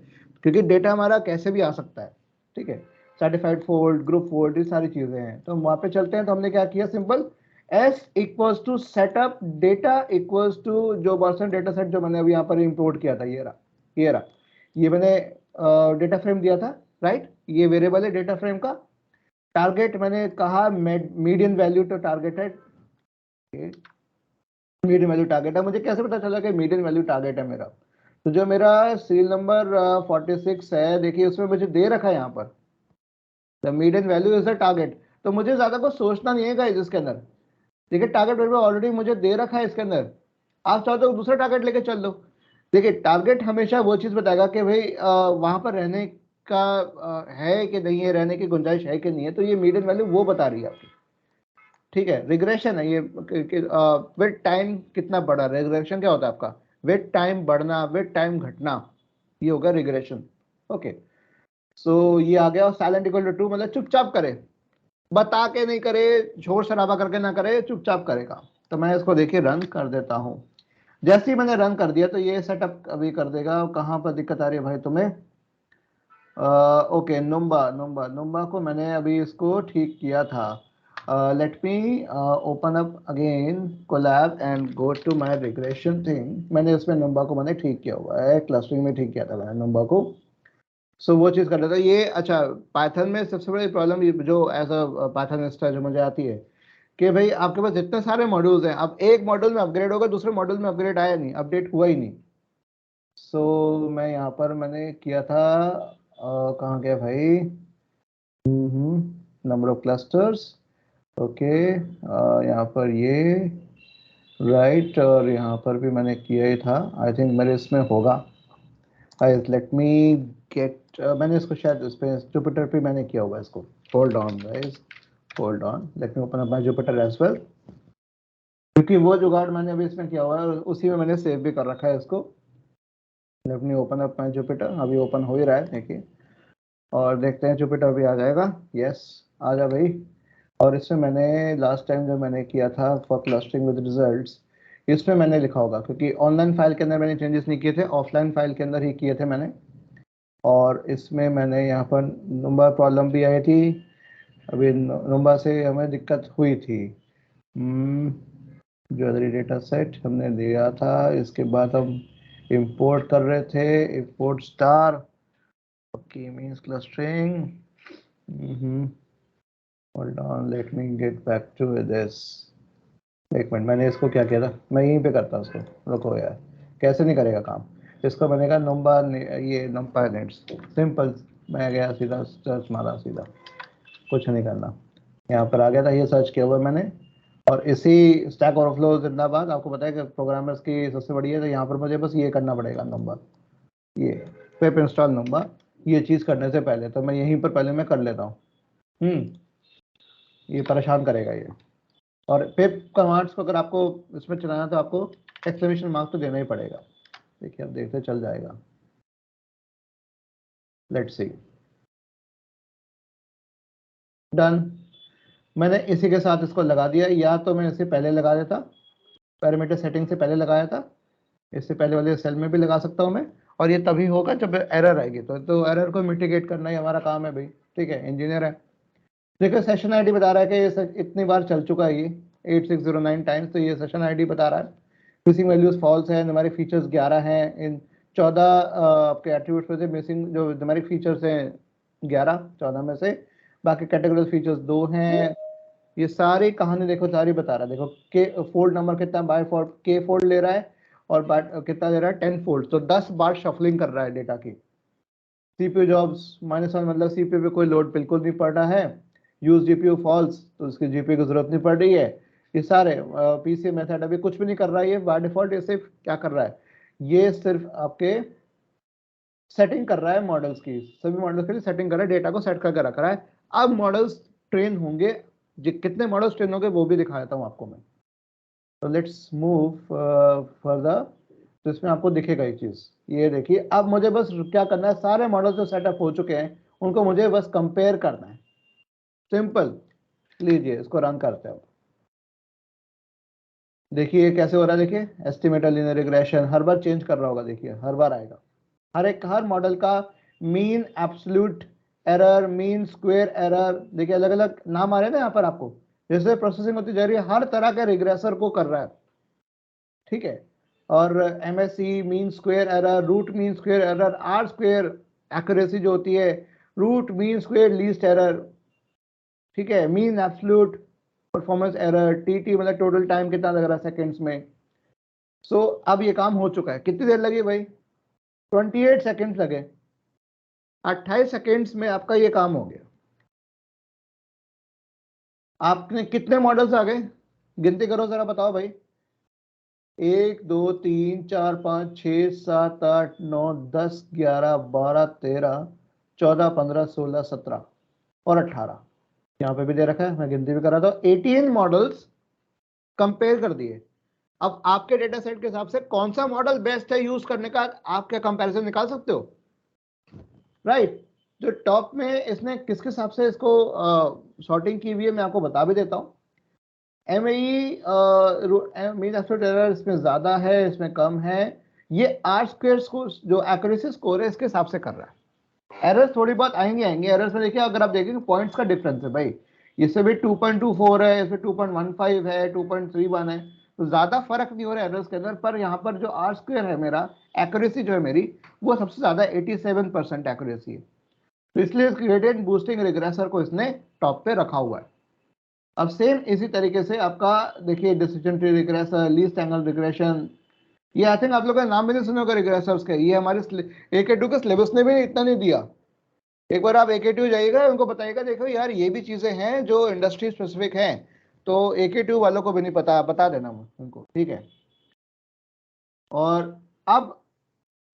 क्योंकि डेटा हमारा कैसे भी आ सकता है, ठीक है। सर्टिफाइड फोल्ड, ग्रुप फोल्ड, ये सारी चीजें हैं। तो वहां पे चलते हैं। तो हमने क्या किया, simple S equals to setup data equals to जो वर्सन डेटा सेट जो मैंने अभी यहाँ पर इंपोर्ट किया था, ये मैंने डेटा फ्रेम दिया था, राइट, ये वेरिएबल है डेटा फ्रेम का। टारगेट मैंने कहा मीडियन वैल्यू तो टारगेट है, मीडियन वैल्यू टारगेट है। मुझे कैसे पता चला कि मीडियन वैल्यू टारगेट है मेरा? तो जो मेरा सीरियल नंबर 46 है, देखिए उसमें मुझे दे रखा है यहाँ पर the median value is the target. तो मुझे ज्यादा कुछ सोचना नहीं है गाइस इसके अंदर, देखिए टारगेट वेरिएबल ऑलरेडी मुझे दे रखा है इसके अंदर। आप चाहो तो दूसरा टारगेट लेके चल लो। देखिए टारगेट हमेशा वो चीज बताएगा कि भाई वहां पर रहने का है कि नहीं है, रहने की गुंजाइश है कि नहीं है। तो ये मीडियन वैल्यू वो बता रही है आपकी, ठीक है। रिग्रेशन है ये, विद टाइम कितना बढ़ा। रिग्रेशन क्या होता है आपका? विद टाइम बढ़ना, विद टाइम घटना, ये होगा रिग्रेशन। ओके, सो ये आ गया। साइलेंट इक्वल टू ट्रू मतलब चुपचाप करे, बता के नहीं करे, शोर शराबा करके ना करे, चुपचाप करेगा। तो मैं इसको देखिए रन कर देता हूं। जैसे ही मैंने रन कर दिया तो ये सेटअप अभी कर देगा। कहां पर दिक्कत आ रही है भाई तुम्हें? ओके, नुम्बा को मैंने अभी इसको ठीक किया था। Let me open up again Colab and go to my regression thing. मैंने इसमें नुम्बा को मैंने ठीक किया हुआ है, क्लस्टरिंग में ठीक किया था मैंने नुम्बा को। सो वो चीज़ कर लेता है ये। अच्छा, पाइथन में सबसे बड़ी प्रॉब्लम जो एज अ पाइथनिस्ट जो मुझे आती है कि भाई आपके पास इतने सारे मॉड्यूल्स हैं, अब एक मॉड्यूल में अपग्रेड होगा, दूसरे मॉड्यूल में अपग्रेड आया नहीं, अपडेट हुआ ही नहीं। सो मैं यहाँ पर मैंने किया था, कहाँ गया भाई, नंबर ऑफ क्लस्टर्स, ओके, यहाँ पर ये राइट, और यहाँ पर भी मैंने किया ही था। आई थिंक मेरे इसमें होगा। लेट मी गेट, मैंने इसको शायद इस पे जुपिटर पे मैंने किया हुआ है इसको। Hold on guys, hold on, let me open up my Jupyter as well, क्योंकि वो जुगाड़ मैंने अभी इसमें किया हुआ है, उसी में मैंने सेव भी कर रखा है इसको। Late me open up my Jupiter, अभी ओपन हो ही रहा है देखिए, और देखते हैं जुपिटर भी आ जाएगा। यस, आ जा भाई। और इसमें मैंने लास्ट टाइम जो मैंने किया था फॉर क्लस्टरिंग विद रिजल्ट्स, इसमें मैंने लिखा होगा, क्योंकि ऑनलाइन फाइल के अंदर मैंने चेंजेस नहीं किए थे, ऑफलाइन फाइल के अंदर ही किए थे मैंने। और इसमें मैंने यहाँ पर नुम्बा प्रॉब्लम भी आई थी, अभी नुम्बा से हमें दिक्कत हुई थी। ज्वेलरी डेटा सेट हमने दिया था, इसके बाद हम इंपोर्ट कर रहे थे, import star, okay, means clustering. Hold on, let me get back to this. एक मिनट, मैंने इसको क्या किया था, मैं यहीं पे करता उसको, रुको यार, कैसे नहीं करेगा काम। इसको मैंने कहा नंबर, ये नंबर नेट्स सिंपल, मैं गया सीधा सर्च मारा, सीधा कुछ नहीं करना, यहाँ पर आ गया था, ये सर्च किया हुआ मैंने। और इसी स्टैक ओवरफ्लो जिंदाबाद, आपको पता है कि प्रोग्रामर्स की सबसे बड़ी है। तो यहाँ पर मुझे बस ये करना पड़ेगा, नंबर, ये पिप इंस्टॉल नंबर, ये चीज़ करने से पहले तो मैं यहीं पर पहले मैं कर लेता हूँ। ये परेशान करेगा ये। और पिप कमांड्स को अगर आपको इसमें चलाना तो आपको एक्सक्लेमेशन मार्क तो देना ही पड़ेगा। देखिए अब देखते चल जाएगा। Let's see, done. मैंने इसी के साथ इसको लगा दिया, या तो मैं इसे पहले लगा देता, पैरामीटर सेटिंग से पहले लगाया था, इससे पहले वाले सेल में भी लगा सकता हूँ मैं। और ये तभी होगा जब एरर आएगी, तो एरर को मिटिगेट करना ही हमारा काम है भाई, ठीक है, इंजीनियर है। देखो सेशन आईडी बता रहा है कि ये इतनी बार चल चुका है, ये 8609 टाइम्स, तो ये सेशन आईडी बता रहा है। फिशिंग वैल्यूज फॉल्स है, हमारे फीचर्स 11 हैं, इन 14 आपके एट्रीब्यूट्स में से मिसिंग जो न्यूमेरिक फीचर्स हैं 14 में से, बाकी कैटेगरी फीचर्स 2 हैं। ये सारी कहानी देखो सारी बता रहा है, देखो के फोल्ड नंबर कितना बाय फोल्ड के फोल्ड ले रहा है और कितना ले रहा है 10 फोल्ड, तो 10 बार शफलिंग कर रहा है डेटा की। सीपीयू जॉब्स -1 मतलब सीपीयू पे कोई लोड बिल्कुल नहीं पड़ रहा है। यूज जीपीयू फॉल्स, तो उसकी जीपीयू की जरूरत नहीं पड़ रही है। ये सारे पीसी मेथड अभी कुछ भी नहीं कर रहा है, ये बाय डिफॉल्ट ये सिर्फ क्या कर रहा है, ये सिर्फ आपके सेटिंग कर रहा है मॉडल्स की, सभी मॉडल्स के लिए सेटिंग कर रहा है, डेटा को सेट करके रख रहा है। अब मॉडल्स ट्रेन होंगे, कितने मॉडल्स ट्रेन होंगे वो भी दिखा देता हूँ आपको मैं। तो लेट्स मूव फर्दर। तो इसमें आपको दिखेगा ये चीज, ये देखिए। अब मुझे बस क्या करना है, सारे मॉडल्स जो सेटअप हो चुके हैं उनको मुझे बस कंपेयर करना है, सिंपल। लीजिए इसको रन करते हैं। देखिए ये कैसे हो रहा है, देखिए एस्टिमेटेड लीनियर रिग्रेशन हर बार चेंज कर रहा होगा, देखिए हर बार आएगा। हर मॉडल का mean absolute error, mean square error, देखिए अलग अलग नाम आ रहे हैं ना यहाँ पर आपको। जैसे प्रोसेसिंग होती जा रही है हर तरह के रिग्रेसर को कर रहा है, ठीक है। और MSE mean square error, root mean square error, R square accuracy जो होती है, root mean square least error, ठीक है, mean absolute performance error, TT मतलब टोटल टाइम कितना लग रहा है सेकंड्स में। सो अब ये काम हो चुका है। कितनी देर लगी भाई, 28 सेकंड्स लगे। 28 सेकंड्स में आपका ये काम हो गया। आपने कितने मॉडल्स आ गए, गिनती करो जरा, बताओ भाई। 1 2 3 4 5 6 7 8 9 10 11 12 13 14 15 16 17 और 18, यहाँ पे भी दे रखा है, मैं गिनती भी कर रहा था। 18 मॉडल्स कंपेयर कर दिए। अब आपके डेटा सेट के हिसाब से कौन सा मॉडल बेस्ट है यूज करने का, आप क्या कंपैरिजन निकाल सकते हो, राइट। जो टॉप में इसने किसके हिसाब से इसको सॉर्टिंग की हुई है मैं आपको बता भी देता हूँ। मीन एब्सोल्यूट एरर इसमें ज्यादा है, इसमें कम है। ये आर स्क्वायर जो एक्यूरेसी स्कोर है इसके हिसाब से कर रहा है। एरर्स थोड़ी बहुत आएंगे एरर्स में देखिए, अगर आप देखेंगे पॉइंट्स का डिफरेंस है भाई, इससे भी 2.24 है, इसमें 2.15 है, 2.31 है, तो ज्यादा फर्क नहीं हो रहा है एरर्स के अंदर। पर यहाँ पर जो आर स्क्वायर है मेरा, एक्यूरेसी जो है मेरी, वो सबसे ज्यादा 87% एक्यूरेसी है, तो इसलिए इस ग्रेडिएंट बूस्टिंग रिग्रेसर को इसने टॉप पे रखा हुआ है। अब सेम इसी तरीके से आपका देखिए decision tree regressor, least angle regression, ये आई थिंक आप लोगों का नाम भी नहीं सुने होगा रिग्रेसर्स के, ये हमारे AK2 के सिलेबस ने भी इतना नहीं दिया। एक बार आप AK2 जाइएगा, उनको बताइएगा देखो यार ये भी चीजें हैं जो इंडस्ट्री स्पेसिफिक हैं, तो AK2 वालों को भी नहीं पता, बता देना उनको, ठीक है। और अब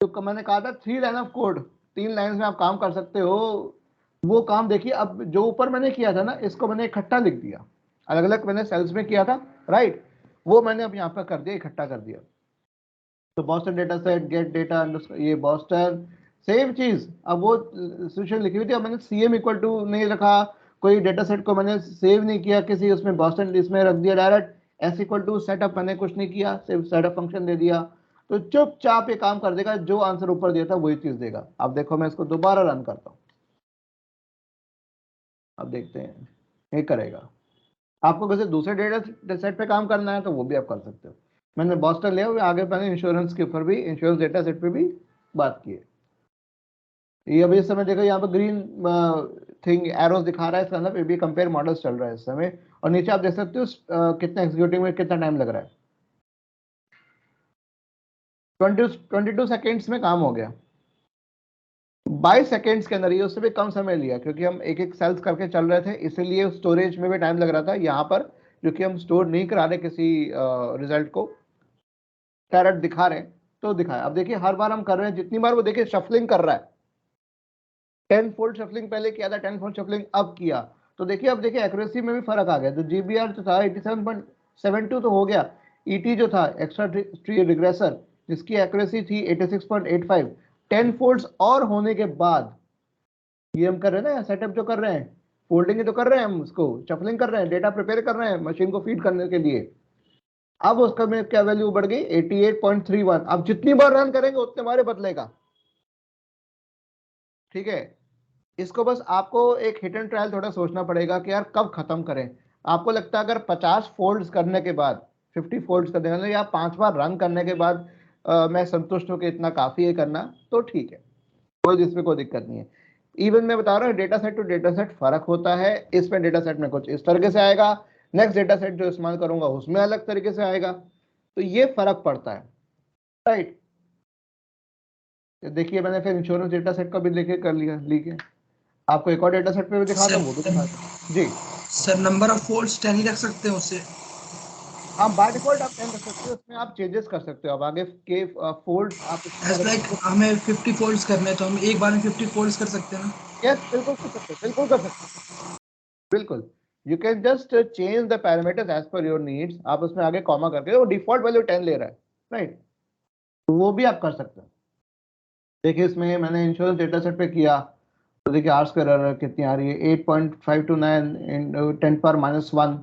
जो मैंने कहा था 3 लाइन ऑफ कोड, 3 लाइन में आप काम कर सकते हो, वो काम देखिए। अब जो ऊपर मैंने किया था ना, इसको मैंने इकट्ठा लिख दिया, अलग अलग मैंने सेल्स में किया था, राइट, वो मैंने अब यहाँ पर कर दिया, इकट्ठा कर दिया। तो Boston data set, gate data, ये बॉस्टन सेम चीज। अब वो सिचुएशन लिखी हुई थी, अब मैंने CM इक्वल टू नहीं रखा, कोई डेटा सेट को मैंने सेव नहीं किया किसी उसमें बॉस्टन लिस्ट में रख दिया direct, S equal to setup मैंने कुछ नहीं किया, सिर्फ सेटअप फंक्शन दे दिया, तो चुपचाप ये काम कर देगा, जो आंसर ऊपर दिया था वही चीज देगा। अब देखो मैं इसको दोबारा रन करता हूँ, अब देखते हैं ये करेगा। आपको किसी दूसरे डेटा सेट पे काम करना है तो वो भी आप कर सकते हो। मैंने बॉस्टन लिया, आगे मैंने इंश्योरेंस के ऊपर भी, इंश्योरेंस डेटा सेट पे भी बात की है। ये अभी इस समय देखो यहाँ पे ग्रीन थिंग एरोस दिखा रहा है, इसका मतलब भी कंपेयर मॉडल्स चल रहा है इस समय। और नीचे आप देख सकते हो कितना एग्जीक्यूटिंग में कितना टाइम लग रहा है, 22 सेकेंड्स में काम हो गया। 22 सेकेंड्स के अंदर, ये उससे भी कम समय लिया क्योंकि हम एक एक सेल्स करके चल रहे थे, इसीलिए स्टोरेज में भी टाइम लग रहा था। यहाँ पर क्योंकि हम स्टोर नहीं करा रहे किसी रिजल्ट को, डायरेक्ट दिखा रहे हैं तो दिखाया। अब देखिए हर बार हम कर रहे हैं, जितनी बार वो देखिए शफलिंग कर रहा है, 10 फोल्ड शफलिंग पहले किया था, 10 फोल्ड शफलिंग अब किया, तो देखिए अब देखिए एक्यूरेसी में भी फर्क आ गया। तो GBR जो था 87.72 तो हो गया, ET जो था एक्स्ट्रा ट्री रिग्रेसर जिसकी एक्यूरेसी थी 86.85, 10 फोल्ड्स और होने के बाद ये हम कर रहे हैं ना, सेटअप जो कर रहे हैं, फोल्डिंग तो कर रहे हैं, हम उसको शफलिंग कर रहे हैं, डेटा प्रिपेयर कर रहे हैं मशीन को फीड करने के लिए। अब उसका में क्या वैल्यू बढ़ गई 88.31। अब जितनी बार रन करेंगे उतने बार बदलेगा, ठीक है। इसको बस आपको एक हिट एंड ट्रायल थोड़ा सोचना पड़ेगा कि यार कब खत्म करें। आपको लगता है अगर 50 फोल्ड्स करने के बाद, 50 फोल्ड्स करने के बाद या 5 बार रन करने के बाद मैं संतुष्ट हूँ कि इतना काफी है करना, तो ठीक है, कोई इसमें कोई दिक्कत नहीं है। इवन मैं बता रहा हूँ data set to data set फर्क होता है, इसमें डेटा सेट में कुछ इस तरीके से आएगा, नेक्स्ट डेटा सेट जो इस्तेमाल करूंगा उसमें अलग तरीके से आएगा, तो ये फर्क पड़ता है, राइट। देखिए मैंने फिर इंश्योरेंस डेटा सेट का भी लेके कर लिया, लिखे आपको एक और डेटा सेट पे भी दिखा दो, वो भी दिखा दो जी। सर नंबर ऑफ फोल्ड्स 10 ही रख सकते हैं उससे? आप बाय डिफॉल्ट आप 10 रख सकते हो, उसमें आप चेंजेस कर सकते हो, आप आगे के फोल्ड्स आप एज लाइक हमें 50 फोल्ड्स करने हैं तो हम एक बार में 50 फोल्ड्स कर सकते हैं ना? यस बिल्कुल कर सकते हो, बिल्कुल कर सकते हो, बिल्कुल। You can just change the parameters as per your needs, आप उसमें आगे कॉमा करके, वो डिफॉल्ट वैल्यू 10 ले रहा है, राइट, तो वो भी आप कर सकते हो। देखिए इसमें मैंने इंश्योरेंस डेटा सेट पे किया, तो देखिए आर स्क्वायर एरर कितनी आ रही है, 8.529 इन 10 पर -1,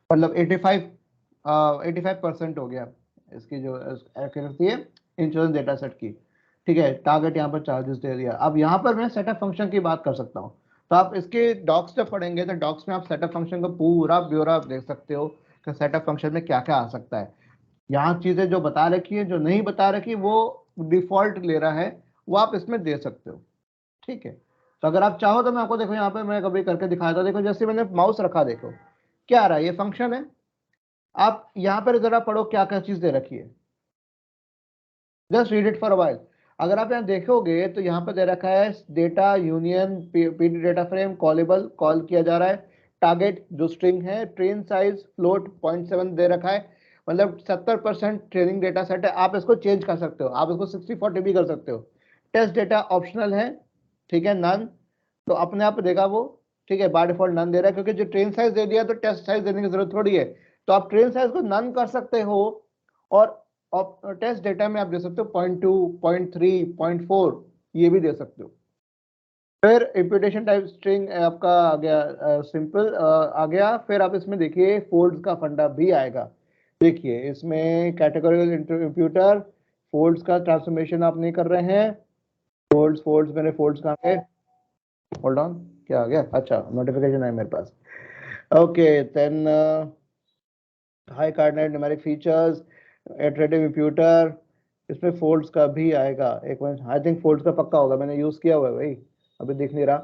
मतलब 85% हो गया इसकी जो एक्यूरेसी है इंश्योरेंस डेटा सेट की, ठीक है। टारगेट यहाँ पर चार्जेस दे दिया। अब यहाँ पर मैं सेटअप फंक्शन की बात कर सकता हूँ, तो आप इसके डॉक्स जब पढ़ेंगे तो डॉक्स में आप सेटअप फंक्शन का पूरा ब्यौरा देख सकते हो कि सेटअप फंक्शन में क्या क्या आ सकता है। यहाँ चीजें जो बता रखी है, जो नहीं बता रखी वो डिफॉल्ट ले रहा है, वो आप इसमें दे सकते हो, ठीक है। तो अगर आप चाहो तो मैं आपको, देखो यहाँ पे मैं कभी करके दिखाया था, देखो जैसे मैंने माउस रखा, देखो क्या आ रहा है, ये फंक्शन है। आप यहाँ पर जरा पढ़ो क्या क्या चीज दे रखी है, just read it for a while. अगर आप यहाँ देखोगे तो यहाँ पे दे रखा है data union PD data frame callable, call किया जा रहा है, टारगेट जो स्ट्रिंग है, ट्रेन साइज फ्लोट 0.7 दे रखा है, मतलब 70% ट्रेनिंग डेटा सेट है। आप इसको चेंज कर सकते हो, आप इसको 60-40 भी कर सकते हो। टेस्ट डेटा ऑप्शनल है, ठीक है, नन, तो अपने आप देगा वो, ठीक है, बाय डिफॉल्ट नन दे रहा है, क्योंकि जो ट्रेन साइज दे दिया तो टेस्ट साइज देने की जरूरत थोड़ी है, तो आप ट्रेन साइज को नन कर सकते हो, और टेस्ट डेटा में आप दे सकते हो 0.2, 0.3, 0.4, ये भी दे सकते हो। फिर इम्प्यूटेशन टाइप स्ट्रिंग आपका आ गया, सिंपल आ गया। फिर आप इसमें देखिए फोल्ड्स का फंडा भी आएगा, देखिए इसमें कैटेगोरिकल इम्प्यूटर, फोल्ड्स का ट्रांसफॉर्मेशन आप नहीं कर रहे हैं, फोल्ड्स मेरे फोल्ड्स कहाँ गए, होल्ड ऑन, क्या आ गया, अच्छा नोटिफिकेशन है मेरे पास, okay. Then high coordinate numeric features, iterative imputer, इसमें फोल्ड्स का भी आएगा, एक मिनट, आई थिंक फोल्ड्स का पक्का होगा, मैंने यूज किया हुआ है भाई, अभी दिख नहीं रहा,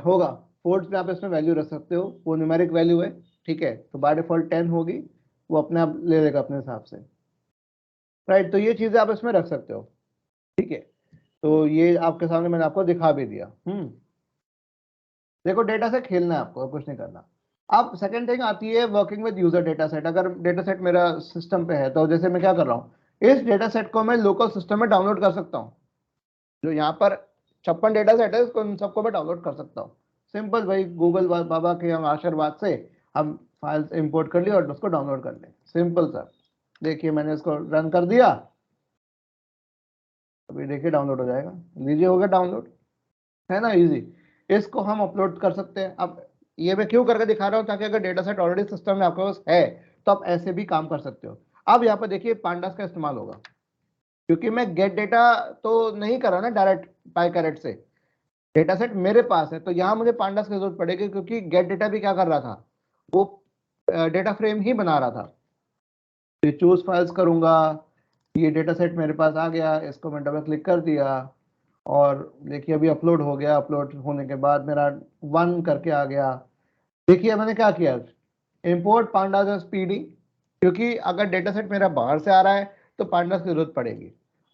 होगा। फोल्ड्स में आप इसमें वैल्यू रख सकते हो, वो न्यूमेरिक वैल्यू है, ठीक है, तो बाय डिफॉल्ट 10 होगी, वो अपने आप ले लेगा अपने हिसाब से, राइट। तो ये चीजें आप इसमें रख सकते हो, ठीक है। तो ये आपके सामने मैंने आपको दिखा भी दिया। देखो डेटा से खेलना है आपको, कुछ नहीं करना। अब सेकंड थिंग आती है working with user data set. अगर डेटा सेट मेरा सिस्टम पे है, तो जैसे मैं क्या कर रहा हूँ, इस डेटा सेट को मैं लोकल सिस्टम में डाउनलोड कर सकता हूँ, जो यहाँ पर 56 डेटा सेट है, उसको सबको मैं डाउनलोड कर सकता हूँ। सिंपल भाई, गूगल बाबा के हम आशीर्वाद से हम फाइल्स इंपोर्ट कर लिए और उसको डाउनलोड कर लें, सिंपल सर। देखिए मैंने इसको रन कर दिया, अभी देखिए डाउनलोड हो जाएगा, लीजिए हो गया डाउनलोड, है ना, इजी। इसको हम अपलोड कर सकते हैं। अब ये मैं क्यों करके दिखा रहा हूँ, ताकि अगर डेटा सेट ऑलरेडी सिस्टम में आपके पास है तो आप ऐसे भी काम कर सकते हो। अब यहाँ पर देखिए पांडास का इस्तेमाल होगा, क्योंकि मैं गेट डेटा तो नहीं कर रहा ना डायरेक्ट पाई कैरेट से, डेटा सेट मेरे पास है, तो यहाँ मुझे पांडास की जरूरत पड़ेगी, क्योंकि गेट डेटा भी क्या कर रहा था, वो डेटा फ्रेम ही बना रहा था। तो चूज फाइल्स करूंगा, ये डेटा सेट मेरे पास आ गया, इसको मैं डबल क्लिक कर दिया, और देखिए अभी अपलोड हो गया, अपलोड होने के बाद मेरा 1 करके आ गया। देखिए मैंने क्या किया, इंपोर्ट पांडास एज पीडी, क्योंकि अगर डेटा सेट मेरा बाहर से आ रहा है तो पांडास की जरूरत पड़ेगी।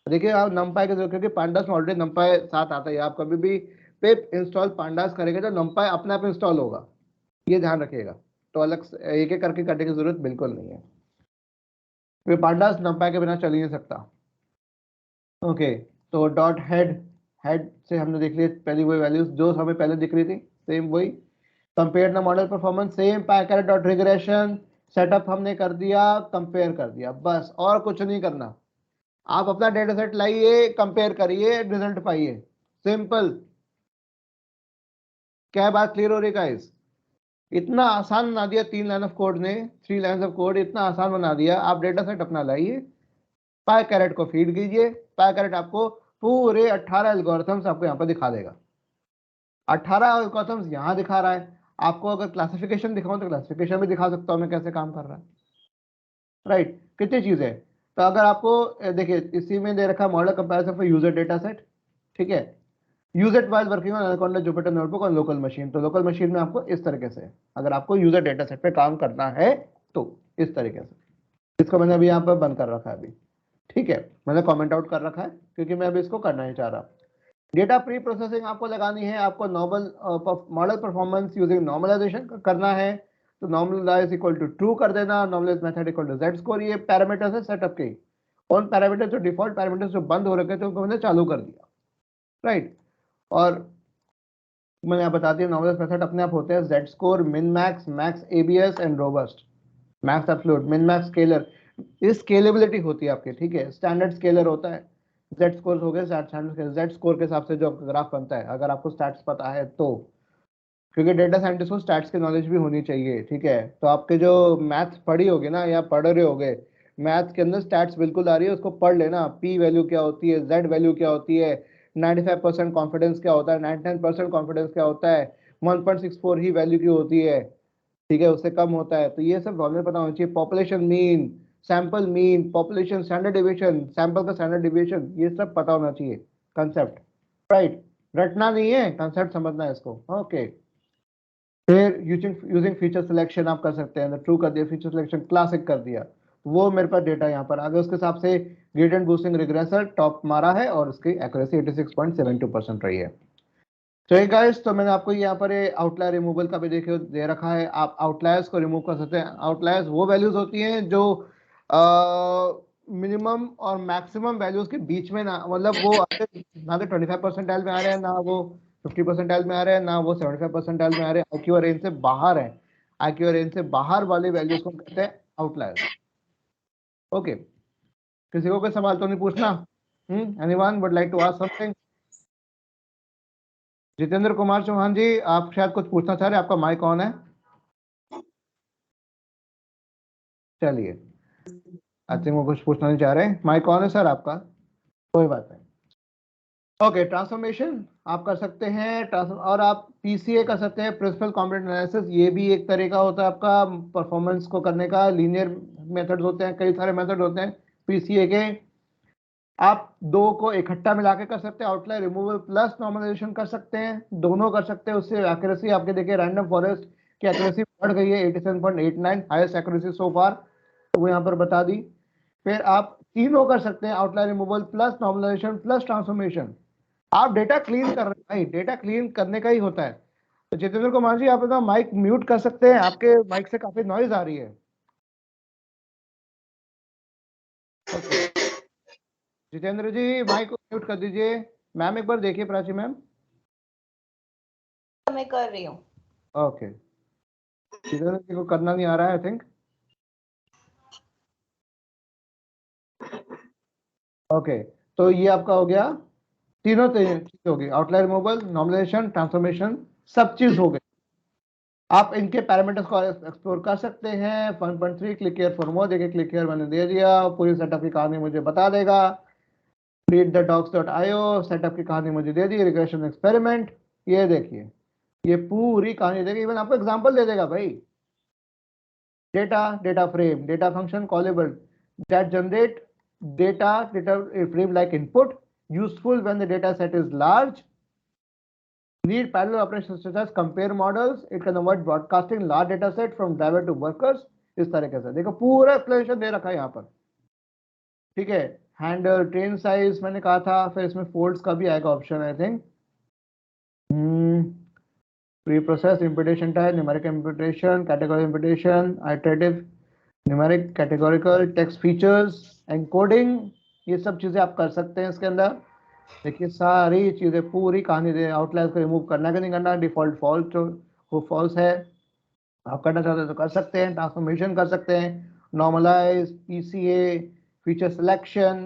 देखिए आप नमपाई की जरूरत, क्योंकि पांडास में ऑलरेडी नमपाई साथ आता है, आप कभी भी पिप इंस्टॉल पांडास करेंगे तो नमपाई अपने आप इंस्टॉल होगा, ये ध्यान रखिएगा। तो अलग से एक एक करके करने की जरूरत बिल्कुल नहीं है, पांडास नमपाई के बिना चल ही नहीं सकता। ओके, तो डॉट हेड, हेड से हमने देख लिया पहली वही वैल्यूज जो हमें पहले दिख रही थी, सेम वही। Compare the model performance, same packet dot regression, setup हमने कर दिया, कंपेयर कर दिया, बस और कुछ नहीं करना। आप अपना डेटा सेट लाइए, कंपेयर करिए, रिजल्ट पाइए, सिंपल। क्या बात क्लियर हो रही है गाइस? इतना आसान बना दिया 3 लाइन ऑफ कोड ने, 3 लाइन ऑफ कोड इतना आसान बना दिया। आप डेटा सेट अपना लाइए, पाई कैरेट को फीड कीजिए, पाई कैरेट आपको पूरे 18 एल्गोरिथम्स आपको यहाँ पर दिखा देगा। 18 एल्गोरिथम्स यहाँ दिखा रहा है, आपको अगर क्लासिफिकेशन दिखाऊं तो क्लासिफिकेशन भी दिखा सकता हूँ मैं कैसे काम कर रहा है, राइट। कितनी चीजें, तो अगर आपको देखिए इसी में दे रखा model comparison for user data set, ठीक है, use it while working on anaconda Jupyter notebook और लोकल मशीन। तो लोकल मशीन में आपको इस तरीके से, अगर आपको यूजर डेटा सेट पे काम करना है तो इस तरीके से, इसको मैंने अभी यहाँ पर बंद कर रखा है अभी, ठीक है, मैंने कमेंट आउट कर रखा है क्योंकि मैं अभी इसको करना ही चाह रहा। डेटा प्री प्रोसेसिंग आपको लगानी है, आपको normal model performance using normalization करना है, तो नॉर्मलाइज इक्वल टू ट्रू कर देना, normalize method equal to Z score. ये पैरामीटर्स है सेटअप के, उन पैरामीटर्स जो डिफॉल्ट पैरामीटर्स जो बंद हो रखे थे उनको मैंने चालू कर दिया, राइट। और मैंने यहाँ बता दिया नॉर्मलाइज मेथड अपने आप होते हैं Z score, min max, max ABS and robust, max absolute, min max scalar, ये स्केलेबिलिटी होती है आपके, ठीक है। स्टैंडर्ड स्केलर होता है, जेड स्कोर हो गए स्टैंडर्ड, जेड स्कोर के हिसाब से जो ग्राफ बनता है, अगर आपको स्टैट्स पता है तो, क्योंकि डेटा साइंटिस्ट को स्टैट्स की नॉलेज भी होनी चाहिए, ठीक है। तो आपके जो मैथ्स पढ़ी होगी ना या पढ़ रहे होगे, मैथ्स के अंदर स्टैट्स बिल्कुल आ रही है, उसको पढ़ लेना, पी वैल्यू क्या होती है, जेड वैल्यू क्या होती है, 95% कॉन्फिडेंस क्या होता है, 99% कॉन्फिडेंस क्या होता है, 1.64 ही वैल्यू की होती है, ठीक है, उससे कम होता है। तो ये सब नॉलेज पता होना चाहिए। Population mean, sample mean, population standard deviation, sample का स्टैंडर्ड डिविएशन, ये सब पता होना चाहिए, कंसेप्ट, राइट, रटना नहीं है, कंसेप्ट समझना है इसको, ओके। फिर यूजिंग फीचर सिलेक्शन आप कर सकते हैं, ट्रू कर दिया, फीचर सिलेक्शन क्लासिक कर दिया, वो मेरे पास डेटा यहाँ पर आगे, उसके हिसाब से ग्रेडिएंट बूस्टिंग रिग्रेसर टॉप मारा है और उसकी एक्यूरेसी 86.72% रही है। तो ये गाइस, तो मैंने आपको यहाँ पर आउटलायर रिमूवल का भी देखिए दे रखा है, आप आउटलायर्स को रिमूव कर सकते हैं। आउटलायर्स वो वैल्यूज होती हैं जो मिनिमम और मैक्सिमम वैल्यूज के बीच में ना, मतलब वो ना तो 25 परसेंटाइल में आ रहे हैं, ना वो 50 परसेंटाइल में आ रहे हैं, ना वो 75 परसेंटाइल में आ रहे हैं, आईक्यू रेंज से बाहर है, आईक्यू रेंज से बाहर वाले वैल्यूज को कहते हैं आउटलायर्स, ओके। किसी को कोई सवाल तो नहीं पूछना? Anyone would like to ask something? Jitendra Kumar Chauhan ji, आप शायद कुछ पूछना चाह रहे हैं, आपका माइक ऑन है, चलिए, आई थिंक वो कुछ पूछना नहीं चाह रहे, माइक ऑन है सर आपका, कोई बात नहीं, ओके। ट्रांसफॉर्मेशन आप कर सकते हैं, और आप पीसीए कर सकते हैं, प्रिंसिपल कंपोनेंट एनालिसिस, ये भी एक तरीका होता है आपका परफॉर्मेंस को करने का, लीनियर मेथड्स होते हैं, कई सारे मेथड होते हैं पीसीए के, आप दो को इकट्ठा मिला के कर सकते हैं, आउटलायर रिमूवल प्लस नॉर्मलाइजेशन कर सकते हैं, दोनों कर सकते हैं, उससे एक्यूरेसी आपके देखिए रैंडम फॉरेस्ट की एक्यूरेसी बढ़ गई है 87.89, हाईएस्ट एक्यूरेसी सो फार, तो वो यहाँ पर बता दी। फिर आप तीनों कर सकते हैं, outlier removal plus normalization plus transformation. आप डेटा क्लीन कर रहे हैं भाई, डेटा क्लीन करने का ही होता है। तो जितेंद्र कुमार जी, आप अपना माइक म्यूट कर सकते हैं, आपके माइक से काफी नॉइज आ रही है, जितेंद्र जी माइक को म्यूट कर दीजिए। मैम एक बार देखिए, प्राची मैम, मैं कर रही हूँ। ओके, जितेंद्र जी को करना नहीं आ रहा है आई थिंक, ओके। तो ये आपका हो गया, तीनों चीज हो गई, आउटलायर रिमूवल, नॉर्मलाइजेशन, ट्रांसफॉर्मेशन, सब चीज हो गई। आप इनके पैरामीटर्स को एक्सप्लोर कर सकते हैं। 1.3 क्लिक हियर फॉर मोर, देखिए क्लिक हियर मैंने दे दिया, पूरी सेटअप की कहानी मुझे बता देगा। read the docs.io, सेटअप की कहानी मुझे दे दी, रिग्रेशन एक्सपेरिमेंट, ये देखिए ये पूरी कहानी देगी, इवन आपको एग्जांपल दे देगा भाई। Data, data frame, data function callable that generate data frame like input, useful when the data set is large, need parallel operations such as compare models, it can avoid broadcasting large data set from driver to workers, इस तरीके से देखो पूरा एक्सप्लेनेशन दे रखा है यहाँ पर, ठीक है। हैंडल, ट्रेन साइज मैंने कहा था, फिर इसमें फोल्ड्स का भी आएगा option I think, pre process, imputation type, numeric imputation, category imputation, iterative, numeric, categorical, text features, encoding, ये सब चीजें आप कर सकते हैं इसके अंदर। देखिए सारी चीजें पूरी कहानी दे, आउटलायर को रिमूव करना कि नहीं करना, डिफॉल्ट फॉल्स जो वो फॉल्स है, आप करना चाहते हैं तो कर सकते हैं, ट्रांसफॉर्मेशन कर सकते हैं, normalize, PCA, feature selection,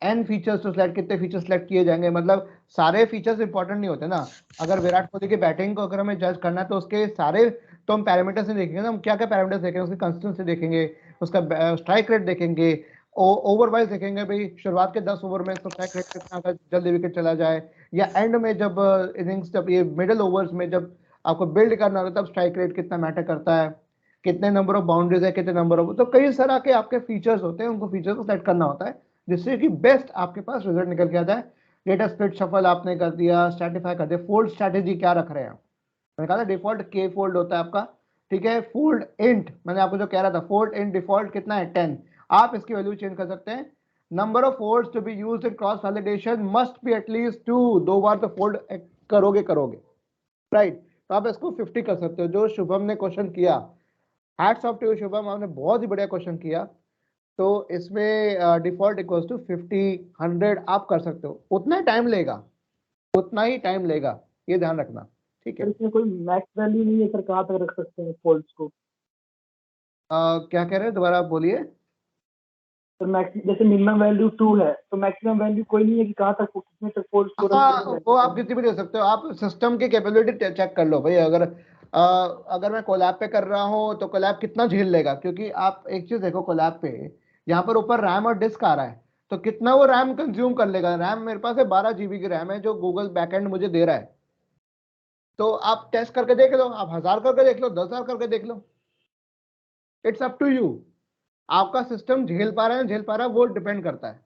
N features to select, कितने फीचर सिलेक्ट किए जाएंगे, मतलब सारे फीचर्स इंपॉर्टेंट नहीं होते ना। अगर विराट कोहली की बैटिंग को अगर हमें जज करना है तो उसके सारे तो हम पैरामीटर्स से देखेंगे ना, हम क्या क्या पैरामीटर्स देखेंगे, उसकी कंसिस्टेंसी देखेंगे, उसका स्ट्राइक रेट देखेंगे, ओवर वाइज देखेंगे भाई, शुरुआत के 10 ओवर में इसका स्ट्राइक रेट कितना था, जल्दी विकेट चला जाए, या एंड में जब इनिंग्स, जब ये मिडिल ओवर्स में जब आपको बिल्ड करना होता है तब स्ट्राइक रेट कितना मैटर करता है, कितने नंबर ऑफ बाउंड्रीज है, कितने नंबर ऑफ, तो कई तरह के आपके फीचर्स होते हैं, उनको फीचर्स को सेट करना होता है जिससे कि बेस्ट आपके पास रिजल्ट निकल के आता है। डेटा स्प्लिट शफल आपने कर दिया, स्ट्रैटिफाई कर दिया, फोल्ड स्ट्रैटेजी क्या रख रहे हैं, मैंने कहा था डिफॉल्ट के फोल्ड होता है आपका, ठीक है। फोल्ड इंट मैंने आपको जो कह रहा था, फोल्ड इंट डिफॉल्ट कितना है 10, आप इसकी वैल्यू चेंज कर सकते हैं। Number of folds to be used in cross validation must be at least 2, 2 बार तो फोल्ड करोगे राइट, तो आप इसको 50 कर सकते हो। जो शुभम ने क्वेश्चन किया, हैट्स ऑफ टू शुभम, आपने बहुत ही बढ़िया क्वेश्चन किया। तो इसमें डिफॉल्ट इक्वल्स टू 50, 100 आप कर सकते हो, उतना ही टाइम लेगा, उतना ही टाइम लेगा, ये ध्यान रखना, ठीक है। इसमें कोई मैक्स वैल्यू नहीं है सर, कहाँ तक रख सकते हैं फोल्ड्स को? क्या कह रहे हैं, दोबारा आप बोलिए। सर मैक्स, जैसे मिनिमम वैल्यू 2 है तो मैक्सिमम वैल्यू कोई नहीं है कि कहाँ तक, कितने तक फोल्ड्स को हाँ, रख वो आप कितनी भी दे सकते हो, आप सिस्टम की कैपेबिलिटी चेक कर लो भाई। अगर मैं कोलैब पे कर रहा हूँ तो कोलैब कितना झेल लेगा, क्योंकि आप एक चीज देखो, कोलैब पे यहाँ पर ऊपर रैम और डिस्क आ रहा है, तो कितना वो रैम कंज्यूम कर लेगा। रैम मेरे पास है 12 GB की रैम है जो गूगल बैकएंड मुझे दे रहा है, तो आप टेस्ट करके देख लो, आप 1000 करके देख लो, 10,000 करके देख लो, इट्स अप टू यू। आपका सिस्टम झेल पा रहा है, झेल पा रहा है, वो डिपेंड करता है।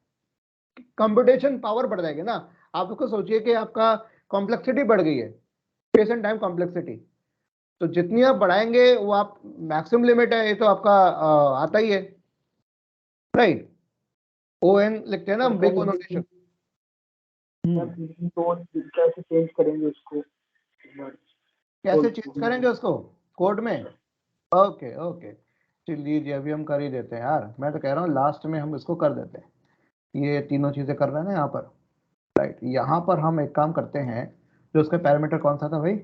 कंप्यूटेशन पावर बढ़ जाएगी ना, आप उसको सोचिए कि आपका कॉम्प्लेक्सिटी बढ़ गई है, स्पेस एंड टाइम कॉम्प्लेक्सिटी, तो जितनी आप बढ़ाएंगे वो आप मैक्सिमम लिमिट है, ये तो आपका आता ही है राइट। ON लिखते हैं ना हम, बिग नोटेशन। तो कैसे चेंज करेंगे उसको? कैसे चेंज करेंगे उसको कोड में? ओके ओके, चलिए जी, अभी हम कर ही देते हैं यार, मैं तो कह रहा हूँ लास्ट में हम इसको कर देते हैं। ये तीनों चीजें कर रहे हैं ना यहाँ पर, राइट। यहाँ पर हम एक काम करते हैं, जो उसका पैरामीटर कौन सा था भाई,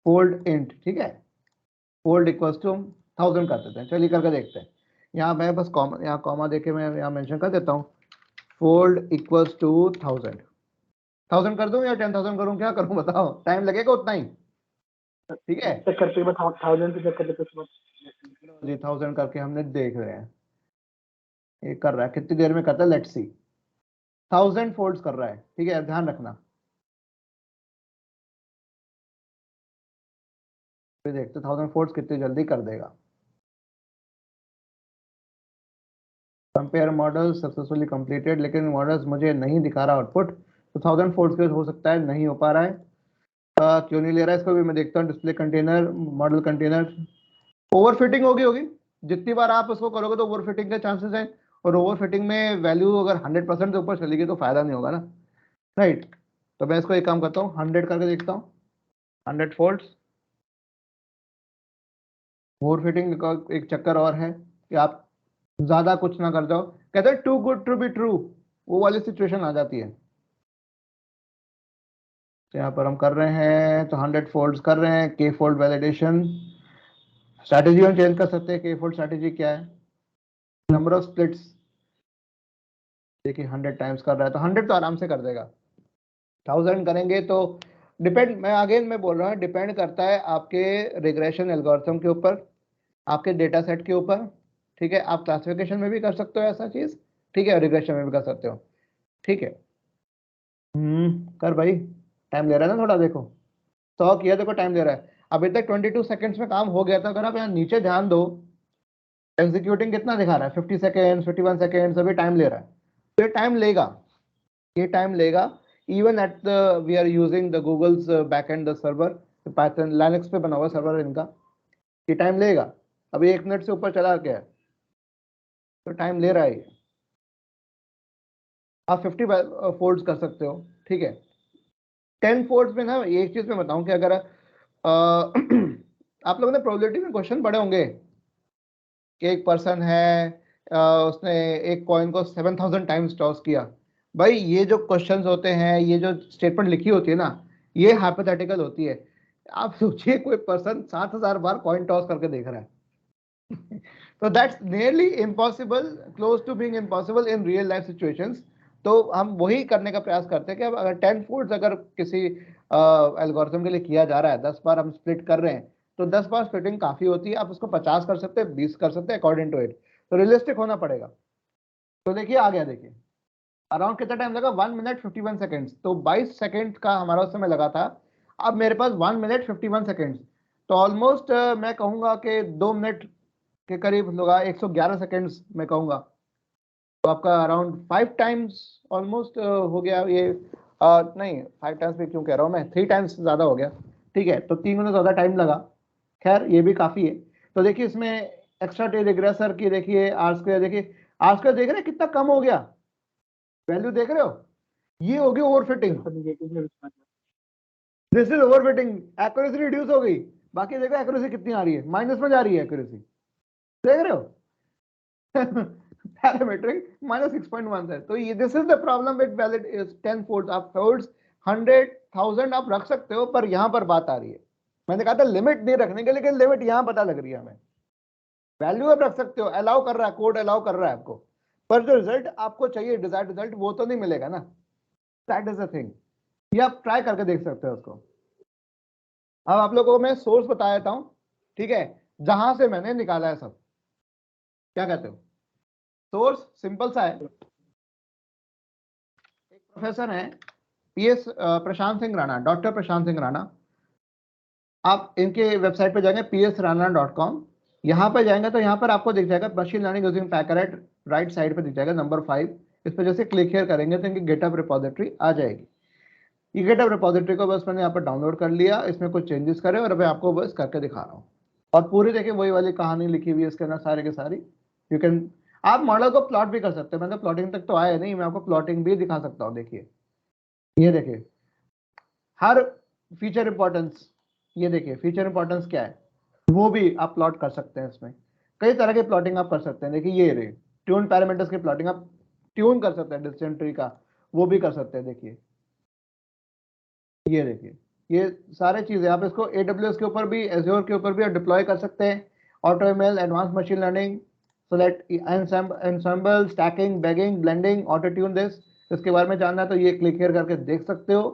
फोल्ड इंट, ठीक है। फोल्ड इक्वल्स टू 1000 कर देते हैं, चलिए करके देखते हैं। यहाँ मैं बस कॉमा, यहाँ कॉमा देके मैं यहाँ मेंशन कर देता हूँ, फोल्ड इक्वल्स टू 1000। 1000 कर दूं या 10,000 करूं, क्या करूं बताओ, टाइम लगेगा उतना ही, ठीक है चेक करते हैं, 1000 पे चेक कर लेते हैं जी। 1000 करके हमने देख रहे हैं, ये कर रहा है, कितनी देर में करता है, लेट्स सी। 1000 फोल्ड्स कर रहा है, ठीक है, ध्यान रखना। फिर देखते 1000 फोल्ड्स कितनी जल्दी कर देगा। कंपेयर मॉडल सक्सेसफुली कंप्लीटेड, लेकिन मॉडल्स मुझे नहीं दिखा रहा आउटपुट, तो 1000 फोल्ड्स के हो सकता है नहीं हो पा रहा है। क्यों नहीं ले रहा है इसको भी मैं देखता हूँ। Display container, model container, overfitting होगी, जितनी बार आप उसको करोगे तो ओवरफिटिंग के चांसेस हैं, और ओवरफिटिंग में वैल्यू अगर 100% से ऊपर चलेगी तो फायदा नहीं होगा ना, राइट। तो मैं इसको एक काम करता हूँ, 100 करके देखता हूँ, 100 फोल्ड्स। ओवरफिटिंग का एक चक्कर और है कि आप ज्यादा कुछ ना कर जाओ, कहते हैं too good to be true, वो वाली सिचुएशन आ जाती है। तो यहाँ पर हम कर रहे हैं, तो 100 फोल्ड्स कर रहे हैं, के फोल्ड वैलिडेशन स्ट्रैटेजी हम चेंज कर सकते हैं। के फोल्ड स्ट्रैटेजी क्या है, नंबर ऑफ स्प्लिट्स, देखिए 100 टाइम्स कर रहा है तो 100 तो आराम से कर देगा। 1000 करेंगे तो डिपेंड, मैं बोल रहा हूँ डिपेंड करता है आपके रिग्रेशन एल्गोरिथम के ऊपर, आपके डेटा सेट के ऊपर, ठीक है। आप क्लासिफिकेशन में भी कर सकते हो ऐसा चीज, ठीक है, रिग्रेशन में भी कर सकते हो, ठीक है। कर भाई, टाइम ले रहा है ना थोड़ा, देखो 100 किया, देखो टाइम ले रहा है। अभी तक 22 सेकंड्स में काम हो गया था। अगर आप यहाँ नीचे ध्यान दो, एग्जीक्यूटिंग कितना दिखा रहा है, 50 सेकेंड्स, 51 सेकेंड्स, अभी टाइम ले रहा है, तो ये टाइम लेगा, ये टाइम लेगा। Even at the we are using the Google's backend the server, Python Linux पे बना हुआ सर्वर इनका, ये टाइम लेगा। अभी 1 मिनट से ऊपर चला गया, तो टाइम ले रहा है ये। आप 50 फोल्ड्स कर सकते हो, ठीक है। 10 फोल्ड्स में ना एक चीज मैं बताऊं कि अगर आप लोगों ने प्रोबेबिलिटी में क्वेश्चन पढ़े होंगे कि एक पर्सन है, उसने एक कॉइन को 7000 टाइम्स टॉस किया। भाई ये जो क्वेश्चंस होते हैं, ये जो स्टेटमेंट लिखी होती है ना, ये हाइपोथेटिकल होती है। आप सोचिए कोई पर्सन 7000 बार कॉइन टॉस करके देख रहा है तो that's nearly impossible, close to being impossible in real life situations. तो हम वही करने का प्रयास करते हैं कि अब अगर 10 फोल्ड्स अगर किसी एल्गोरिथम के लिए किया जा रहा है, 10 बार हम स्प्लिट कर रहे हैं, तो 10 बार स्प्लिटिंग काफी होती है। आप उसको 50 कर सकते हैं, 20 कर सकते हैं, अकॉर्डिंग टू इट, तो रियलिस्टिक होना पड़ेगा। तो देखिए आ गया, देखिए अराउंड कितना टाइम लगा, 1 मिनट 51 सेकेंड्स, तो 22 सेकेंड का हमारा उस समय लगा था। अब मेरे पास 1 मिनट 51 सेकेंड्स, तो ऑलमोस्ट मैं कहूंगा कि 2 मिनट के करीब होगा, 111 सेकेंड्स मैं कहूँगा। तो आपका अराउंड 5 टाइम्स ऑलमोस्ट हो गया ये, नहीं 5 टाइम्स भी क्यों कह रहा हूँ मैं, 3 टाइम्स ज़्यादा हो गया। ठीक है, तो 3 गुना ज़्यादा टाइम लगा, खैर ये भी काफ़ी है। तो देखिए इसमें एक्स्ट्रा टी रिग्रेसर की देखिए आर स्क्वायर, देखिए आर स्क्वायर देख रहे हैं कितना कम हो गया, वैल्यू देख रहे हो, ये होगी overfitting, this is overfitting, accuracy reduce हो गई। बाकी देखो एक्यूरेसी कितनी आ रही है, माइनस में जा रही है एक्यूरेसी, देख रहे हो पैरामीट्रिक माइनस 6.1 है। तो ये this is the problem with valid is 10 folds. आप फोल्ड्स 100,000 आप रख सकते हो, पर यहां पर बात आ रही है, मैंने कहा था लिमिट नहीं रखने के, लेकिन लिमिट यहां पता लग रही है हमें। वैल्यू आप रख सकते हो, अलाउ कर रहा है, कोड अलाउ कर रहा है आपको, पर जो रिजल्ट आपको चाहिए डिजायर्ड रिजल्ट वो तो नहीं मिलेगा ना, दैट इज द थिंग। ये आप ट्राई करके देख सकते हो उसको। अब आप लोगों को मैं सोर्स बता देता हूं, ठीक है, जहां से मैंने निकाला है सब। क्या कहते हो? सोर्स सिंपल सा है, एक प्रोफेसर है पीएस प्रशांत सिंह राणा, डॉक्टर प्रशांत सिंह राणा। आप इनके वेबसाइट पे जाएंगे psrana.com, यहाँ पे जाएंगे तो यहाँ पर आपको दिख जाएगा machine learning using PyCaret, right side पे दिख जाएगा नंबर 5। इस पर जैसे क्लिक हियर करेंगे तो इनकी गेटअप रिपोजिटरी आ जाएगी। ये गेटअप रिपोजिटरी को बस मैंने यहाँ पर डाउनलोड कर लिया, इसमें कुछ चेंजेस करे और मैं आपको बस करके दिखा रहा हूँ। और पूरी देखिए वही वाली कहानी लिखी हुई है इसके अंदर सारे के सारी। यू कैन, आप मॉडल को प्लॉट भी कर सकते हैं, मैंने प्लॉटिंग तक तो आया नहीं, मैं आपको प्लॉटिंग भी दिखा सकता हूँ। देखिए ये देखिए हर फीचर इंपॉर्टेंस, ये देखिए फीचर इंपॉर्टेंस क्या है वो भी आप प्लॉट कर सकते हैं। इसमें कई तरह के प्लॉटिंग आप कर सकते हैं। देखिए ये रहे ट्यून पैरामीटर्स की प्लॉटिंग, आप ट्यून कर सकते हैं डिस्टेंस ट्री का, वो भी कर सकते हैं। देखिए ये देखिए ये सारे चीजें आप इसको AWS के ऊपर भी, एज्योर के ऊपर भी डिप्लॉय कर सकते हैं। AutoML, advance machine learning, select ensemble, stacking, bagging, blending, auto tune this, इसके बारे में जानना है तो ये क्लिक हियर करके देख सकते हो।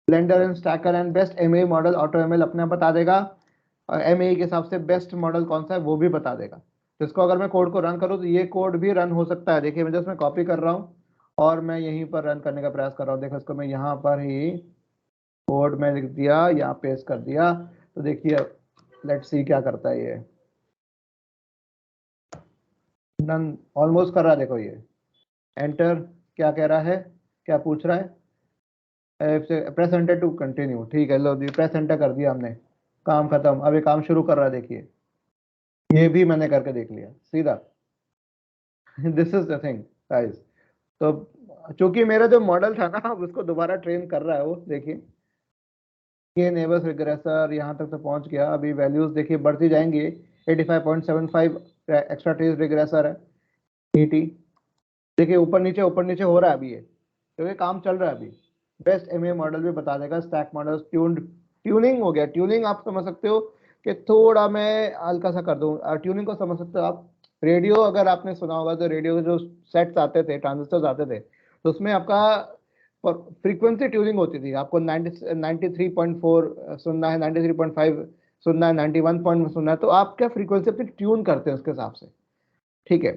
Blender and stacker and best MAE model, AutoML अपने आप बता देगा, और MAE के हिसाब से बेस्ट मॉडल कौन सा है वो भी बता देगा। तो इसको अगर मैं कोड को रन करूँ तो ये कोड भी रन हो सकता है। देखिए मैं जस्ट मैं कॉपी कर रहा हूँ और मैं यहीं पर रन करने का प्रयास कर रहा हूँ। देखो इसको मैं यहाँ पर ही कोड में लिख दिया, यहाँ पेस्ट कर दिया, तो देखिए लेट्स सी क्या करता है ये। नन ऑलमोस्ट कर रहा है, देखो ये एंटर क्या कह रहा है, क्या पूछ रहा है, प्रेस एंटर टू कंटिन्यू। ठीक है, लो जी प्रेस एंटर कर दिया हमने, काम खत्म। अब ये काम शुरू कर रहा है, देखिए ये भी मैंने करके देख लिया सीधा। This is the thing guys. तो चूंकि मेरा जो मॉडल था ना उसको दोबारा ट्रेन कर रहा है वो, देखिए ये नेबर्स रिग्रेसर यहाँ तक तो पहुंच गया। अभी वैल्यूज देखिए बढ़ती जाएंगी, 85.75 एक्स्ट्रा ट्रीज रिग्रेसर है ET। देखिए ऊपर नीचे हो रहा है अभी ये, तो ये काम चल रहा है अभी। बेस्ट MA मॉडल भी बता देगा, स्टैक मॉडल, ट्यूनिंग हो गया। ट्यूनिंग आप समझ सकते हो कि थोड़ा मैं हल्का सा कर दूं, ट्यूनिंग को समझ सकते हो आप। रेडियो अगर आपने सुना होगा तो रेडियो के जो सेट्स आते थे, ट्रांजिस्टर्स आते थे, तो उसमें आपका फ्रीक्वेंसी ट्यूनिंग होती थी। आपको 93.4 सुनना है, 93.5 सुनना है, 91 पॉइंट सुनना है, तो आप क्या फ्रीक्वेंसी अपनी ट्यून करते हैं उसके हिसाब से। ठीक है,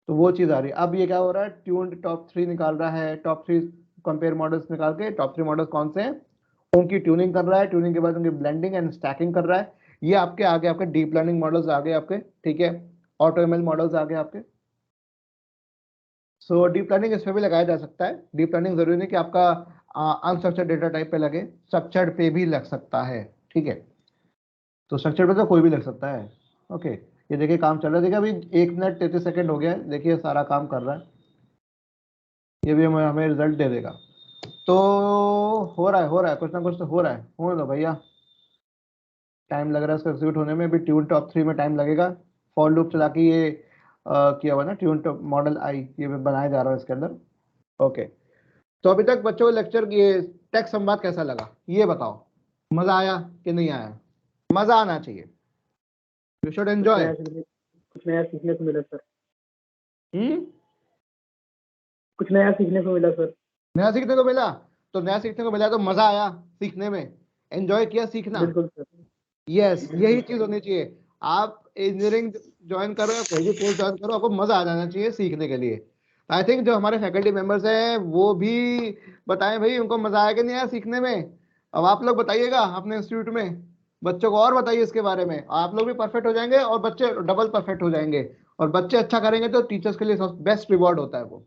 तो वो चीज आ रही है। अब ये क्या हो रहा है, ट्यून्ड टॉप 3 निकाल रहा है, टॉप 3 कंपेयर मॉडल्स निकाल के टॉप 3 मॉडल्स कौन से हैं उनकी ट्यूनिंग कर रहा है। ट्यूनिंग के बाद उनकी ब्लेंडिंग एंड स्टैकिंग कर रहा है। ये आपके आगे आपके डीप लर्निंग मॉडल्स आ गए आपके, ठीक है, AutoML मॉडल्स आ गए आपके। सो डीप लर्निंग इस पे भी लगाया जा सकता है। डीप लर्निंग जरूरी नहीं कि आपका अनस्ट्रक्चर्ड डेटा टाइप पे लगे, स्ट्रक्चर्ड पे भी लग सकता है। ठीक है, तो स्ट्रक्चर्ड पे तो कोई भी लग सकता है। ओके, ये देखिए काम चल रहा है। देखिए अभी 1 मिनट 33 सेकेंड हो गया है, देखिए सारा काम कर रहा है। ये भी हमें रिजल्ट दे देगा। तो हो रहा है कुछ ना कुछ तो हो रहा है। होने दो भैया, टाइम लग रहा है इसको एग्जीक्यूट होने में भी। ट्यून टॉप 3 में टाइम लगेगा। फॉर लूप चला के ये किया हुआ ना, ट्यून टॉप मॉडल आई, ये मैं बनाया जा रहा हूँ इसके अंदर। ओके, तो अभी तक बच्चों को लेक्चर ये टेक संवाद कैसा लगा ये बताओ, मजा आया कि नहीं आया? मजा आना चाहिए, यू शुड एंजॉय। कुछ नया सीखने को मिला सर, हम्म, कुछ नया सीखने को मिला सर। नया सीखने को मिला, तो नया सीखने को मिला तो मजा आया सीखने में, एंजॉय किया सीखना। बिल्कुल सर। यस, यही चीज होनी चाहिए। आप इंजीनियरिंग ज्वाइन करो या कोई भी कोर्स ज्वाइन करो, आपको मजा आ जाना चाहिए सीखने के लिए। आई थिंक जो हमारे फैकल्टी मेंबर्स हैं वो भी बताएं भाई उनको मजा आया कि नहीं आया सीखने में। अब आप लोग बताइएगा अपने इंस्टीट्यूट में, बच्चों को और बताइए इसके बारे में, आप लोग भी परफेक्ट हो जाएंगे और बच्चे डबल परफेक्ट हो जाएंगे, और बच्चे अच्छा करेंगे तो टीचर्स के लिए बेस्ट रिवॉर्ड होता है वो,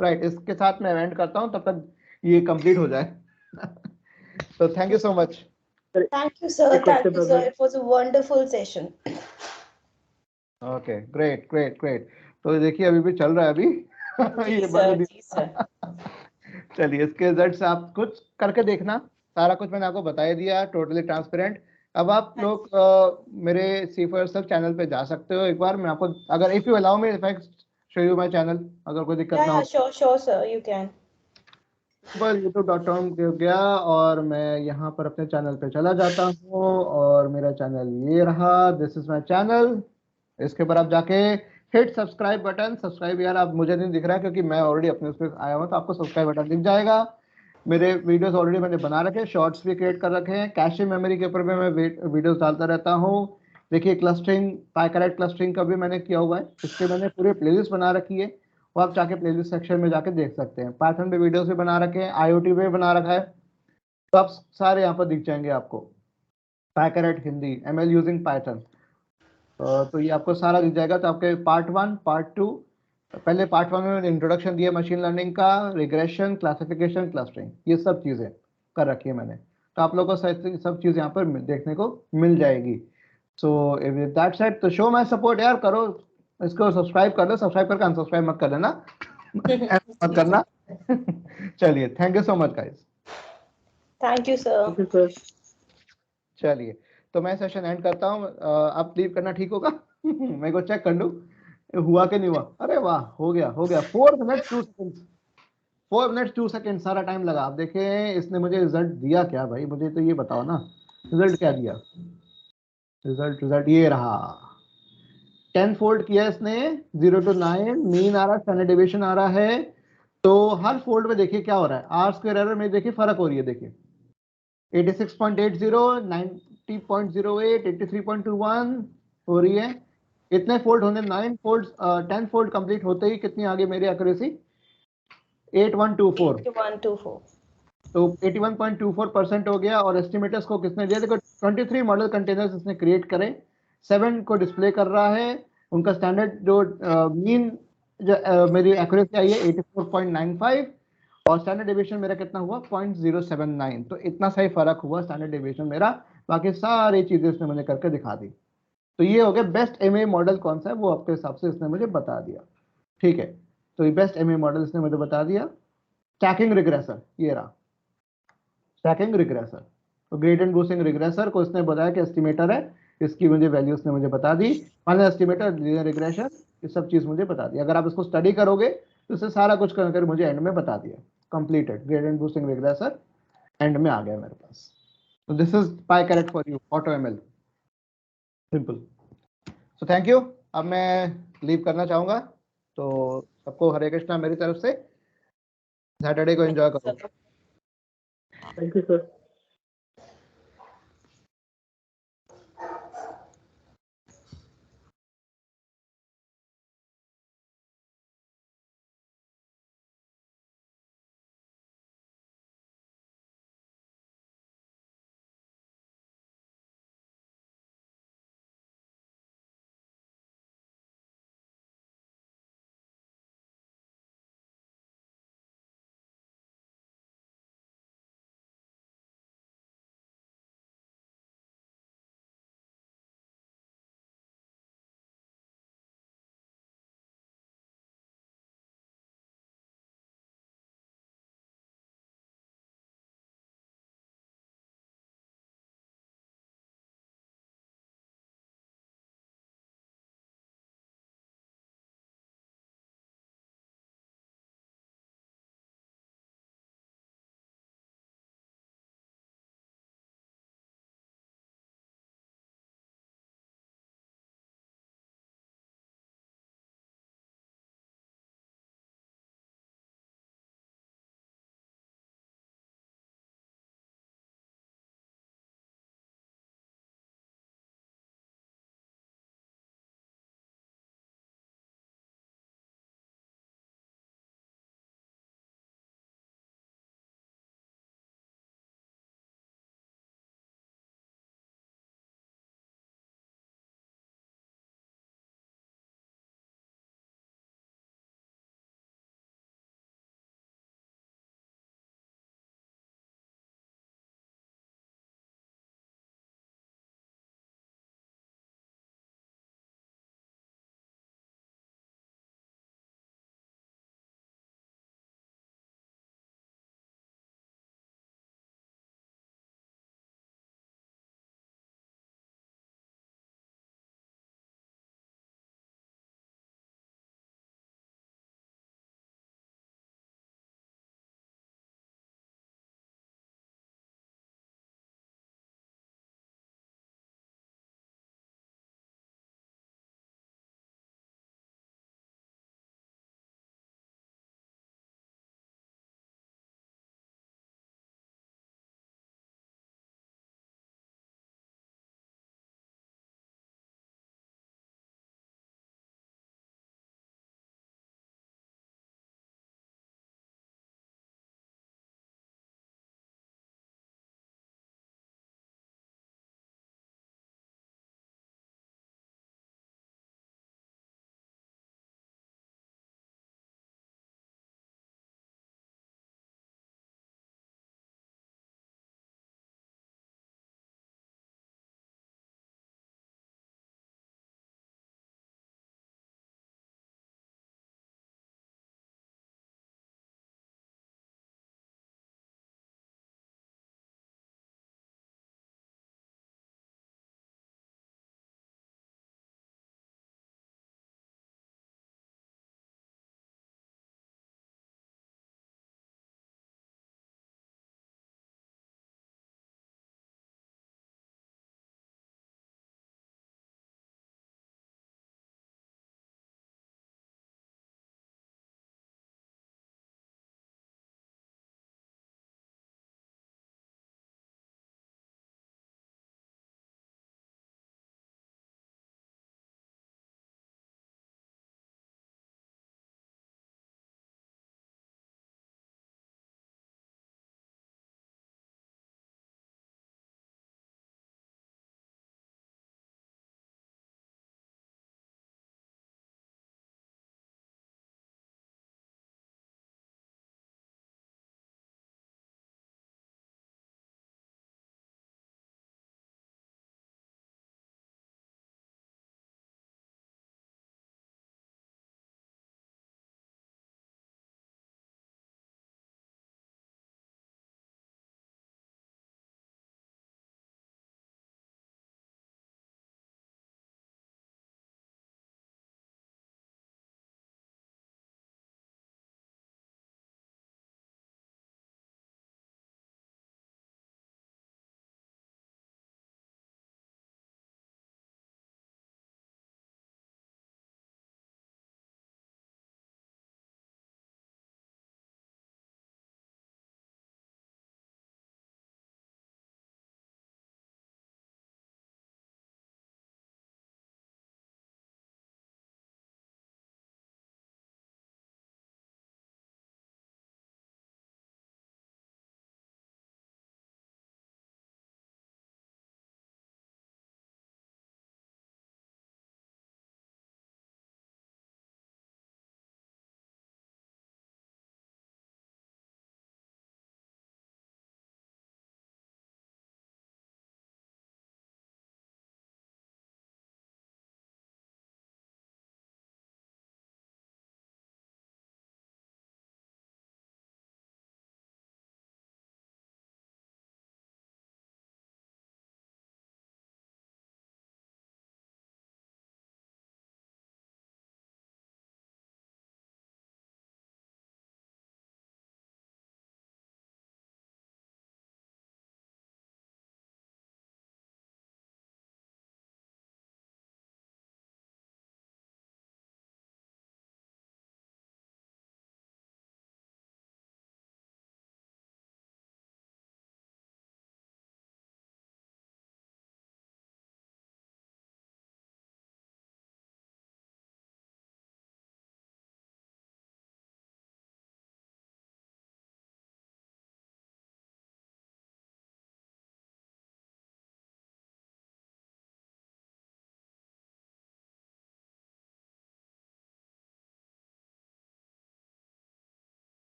राइट। इसके साथ मैं एंड करता हूँ, तब तक ये कंप्लीट हो जाए। तो thank you so much. Thank you, sir. एक Thank question you, sir. brother. It was a wonderful session. Okay, great great great. तो देखिए अभी भी चल रहा है अभी। जी ये सर, बंद जी सर। चलिए, इसके रिजल्ट्स आप कुछ करके देखना, सारा कुछ मैंने आपको बता ही दिया, टोटली ट्रांसपेरेंट। अब आप लोग मेरे C4 चैनल पे जा सकते हो एक बार, मैं आपको अगर if you allow me, if I show you my channel, अगर कोई दिक्कत ना हो। Sure, sir. You can. बस youtube.com गया और मैं यहाँ पर अपने चैनल पे चला जाता हूँ, और मेरा चैनल ये रहा, दिस इज माय चैनल। इसके ऊपर आप जाके हिट सब्सक्राइब बटन, सब्सक्राइब यार आप मुझे नहीं दिख रहा है क्योंकि मैं ऑलरेडी अपने उस पर आया हूँ, तो आपको सब्सक्राइब बटन दिख जाएगा। मेरे वीडियोस ऑलरेडी मैंने बना रखे हैं, शॉर्ट्स भी क्रिएट कर रखे हैं, कैशे मेमोरी के ऊपर भी मैं वीडियोस डालता रहता हूँ। देखिए क्लस्टरिंग, पाइकरेट क्लस्टरिंग का भी मैंने किया हुआ है, इसके मैंने पूरे प्लेलिस्ट बना रखी है, वो आप जाके प्लेलिस्ट सेक्शन में जाके देख सकते हैं। पाइथन पे वीडियोस भी बना रखे हैं, IoT पे बना रखा है, तो आप सारे यहाँ पर दिख जाएंगे आपको। पाइकरेट हिंदी, ML यूजिंग पाइथन, तो ये आपको सारा दिख जाएगा। तो आपके पार्ट 1, पार्ट 2, पहले पार्ट 1 में मैंने इंट्रोडक्शन दिया मशीन लर्निंग का, रिग्रेशन, क्लासिफिकेशन, क्लस्टरिंग, ये सब चीज़ें कर रखी है मैंने, तो आप लोगों को सब चीज़ यहाँ पर देखने को मिल जाएगी। सो विद दैट सेड, तो शो माय सपोर्ट यार, करो इसको, सब्सक्राइब कर लो, सब्सक्राइब करके अनसब्सक्राइब मत कर लेना। मत करना। चलिए, thank you so much guys. Thank you, sir. Thank you, sir. चलिए, तो मैं सेशन एंड करता हूँ, आप लीव करना ठीक होगा? मैं को चेक कर लूँ हुआ कि नहीं हुआ। अरे वाह, हो गया 4 मिनट 2 सेकंड, 4 मिनट 2 सेकंड, सारा टाइम लगा। आप देखें इसने मुझे रिजल्ट दिया क्या भाई, मुझे तो ये बताओ ना, रिजल्ट क्या दिया? रिजल्ट ये रहा, 10 फोल्ड किया इसने, 0 to 9 मीन आ रहा है, स्टैंडर्ड डेविएशन आ रहा है। तो हर फोल्ड में देखिए क्या हो रहा है, आर स्क्वायर एरर में देखिए फर्क हो रही है, देखिए 86.80, 90.08, 83.21 हो रही है। इतने फोल्ड होने, 9 फोल्ड, 10 फोल्ड कंप्लीट होते ही कितनी आ गई मेरी एक्यूरेसी? 8124। 8124. तो 81.24% हो गया। और एस्टिमेटर्स को किसने दिया? देखो 23 मॉडल कंटेनर्स इसने क्रिएट करे, 7 को डिस्प्ले कर रहा है। उनका स्टैंडर्ड जो मीन मेरी एक्यूरेसी आई है 84.95, और स्टैंडर्ड डेविएशन मेरा कितना हुआ? 0.079। तो इतना सही फर्क हुआ स्टैंडर्ड डेविएशन मेरा, बाकी सारी चीजें इसने मुझे करके दिखा दी। तो ये हो गया बेस्ट MA मॉडल कौन सा है, वो आपके हिसाब से इसने मुझे बता दिया। ठीक है, तो ये बेस्ट MA मॉडल इसने मुझे बता दिया। स्टैकिंग रिग्रेसर, ये रहा स्टैकिंग रिग्रेसर। तो ग्रेडिएंट बूस्टिंग रिग्रेसर को इसने बताया कि एस्टिमेटर है, इसकी मुझे वैल्यू उसने मुझे बता दी। माइनस एस्टिमेटर, लीनियर रिग्रेशन, ये सब चीज मुझे बता दी। अगर आप इसको स्टडी करोगे तो इससे सारा कुछ कर मुझे एंड में बता दिया, completed gradient boosting regressor end में आ गया मेरे पास। तो this is PyCaret for you, AutoML, simple. So thank you. अब मैं लीव करना चाहूंगा, तो सबको हरे कृष्णा मेरी तरफ से। सैटरडे को एंजॉय करो। Thank you, sir.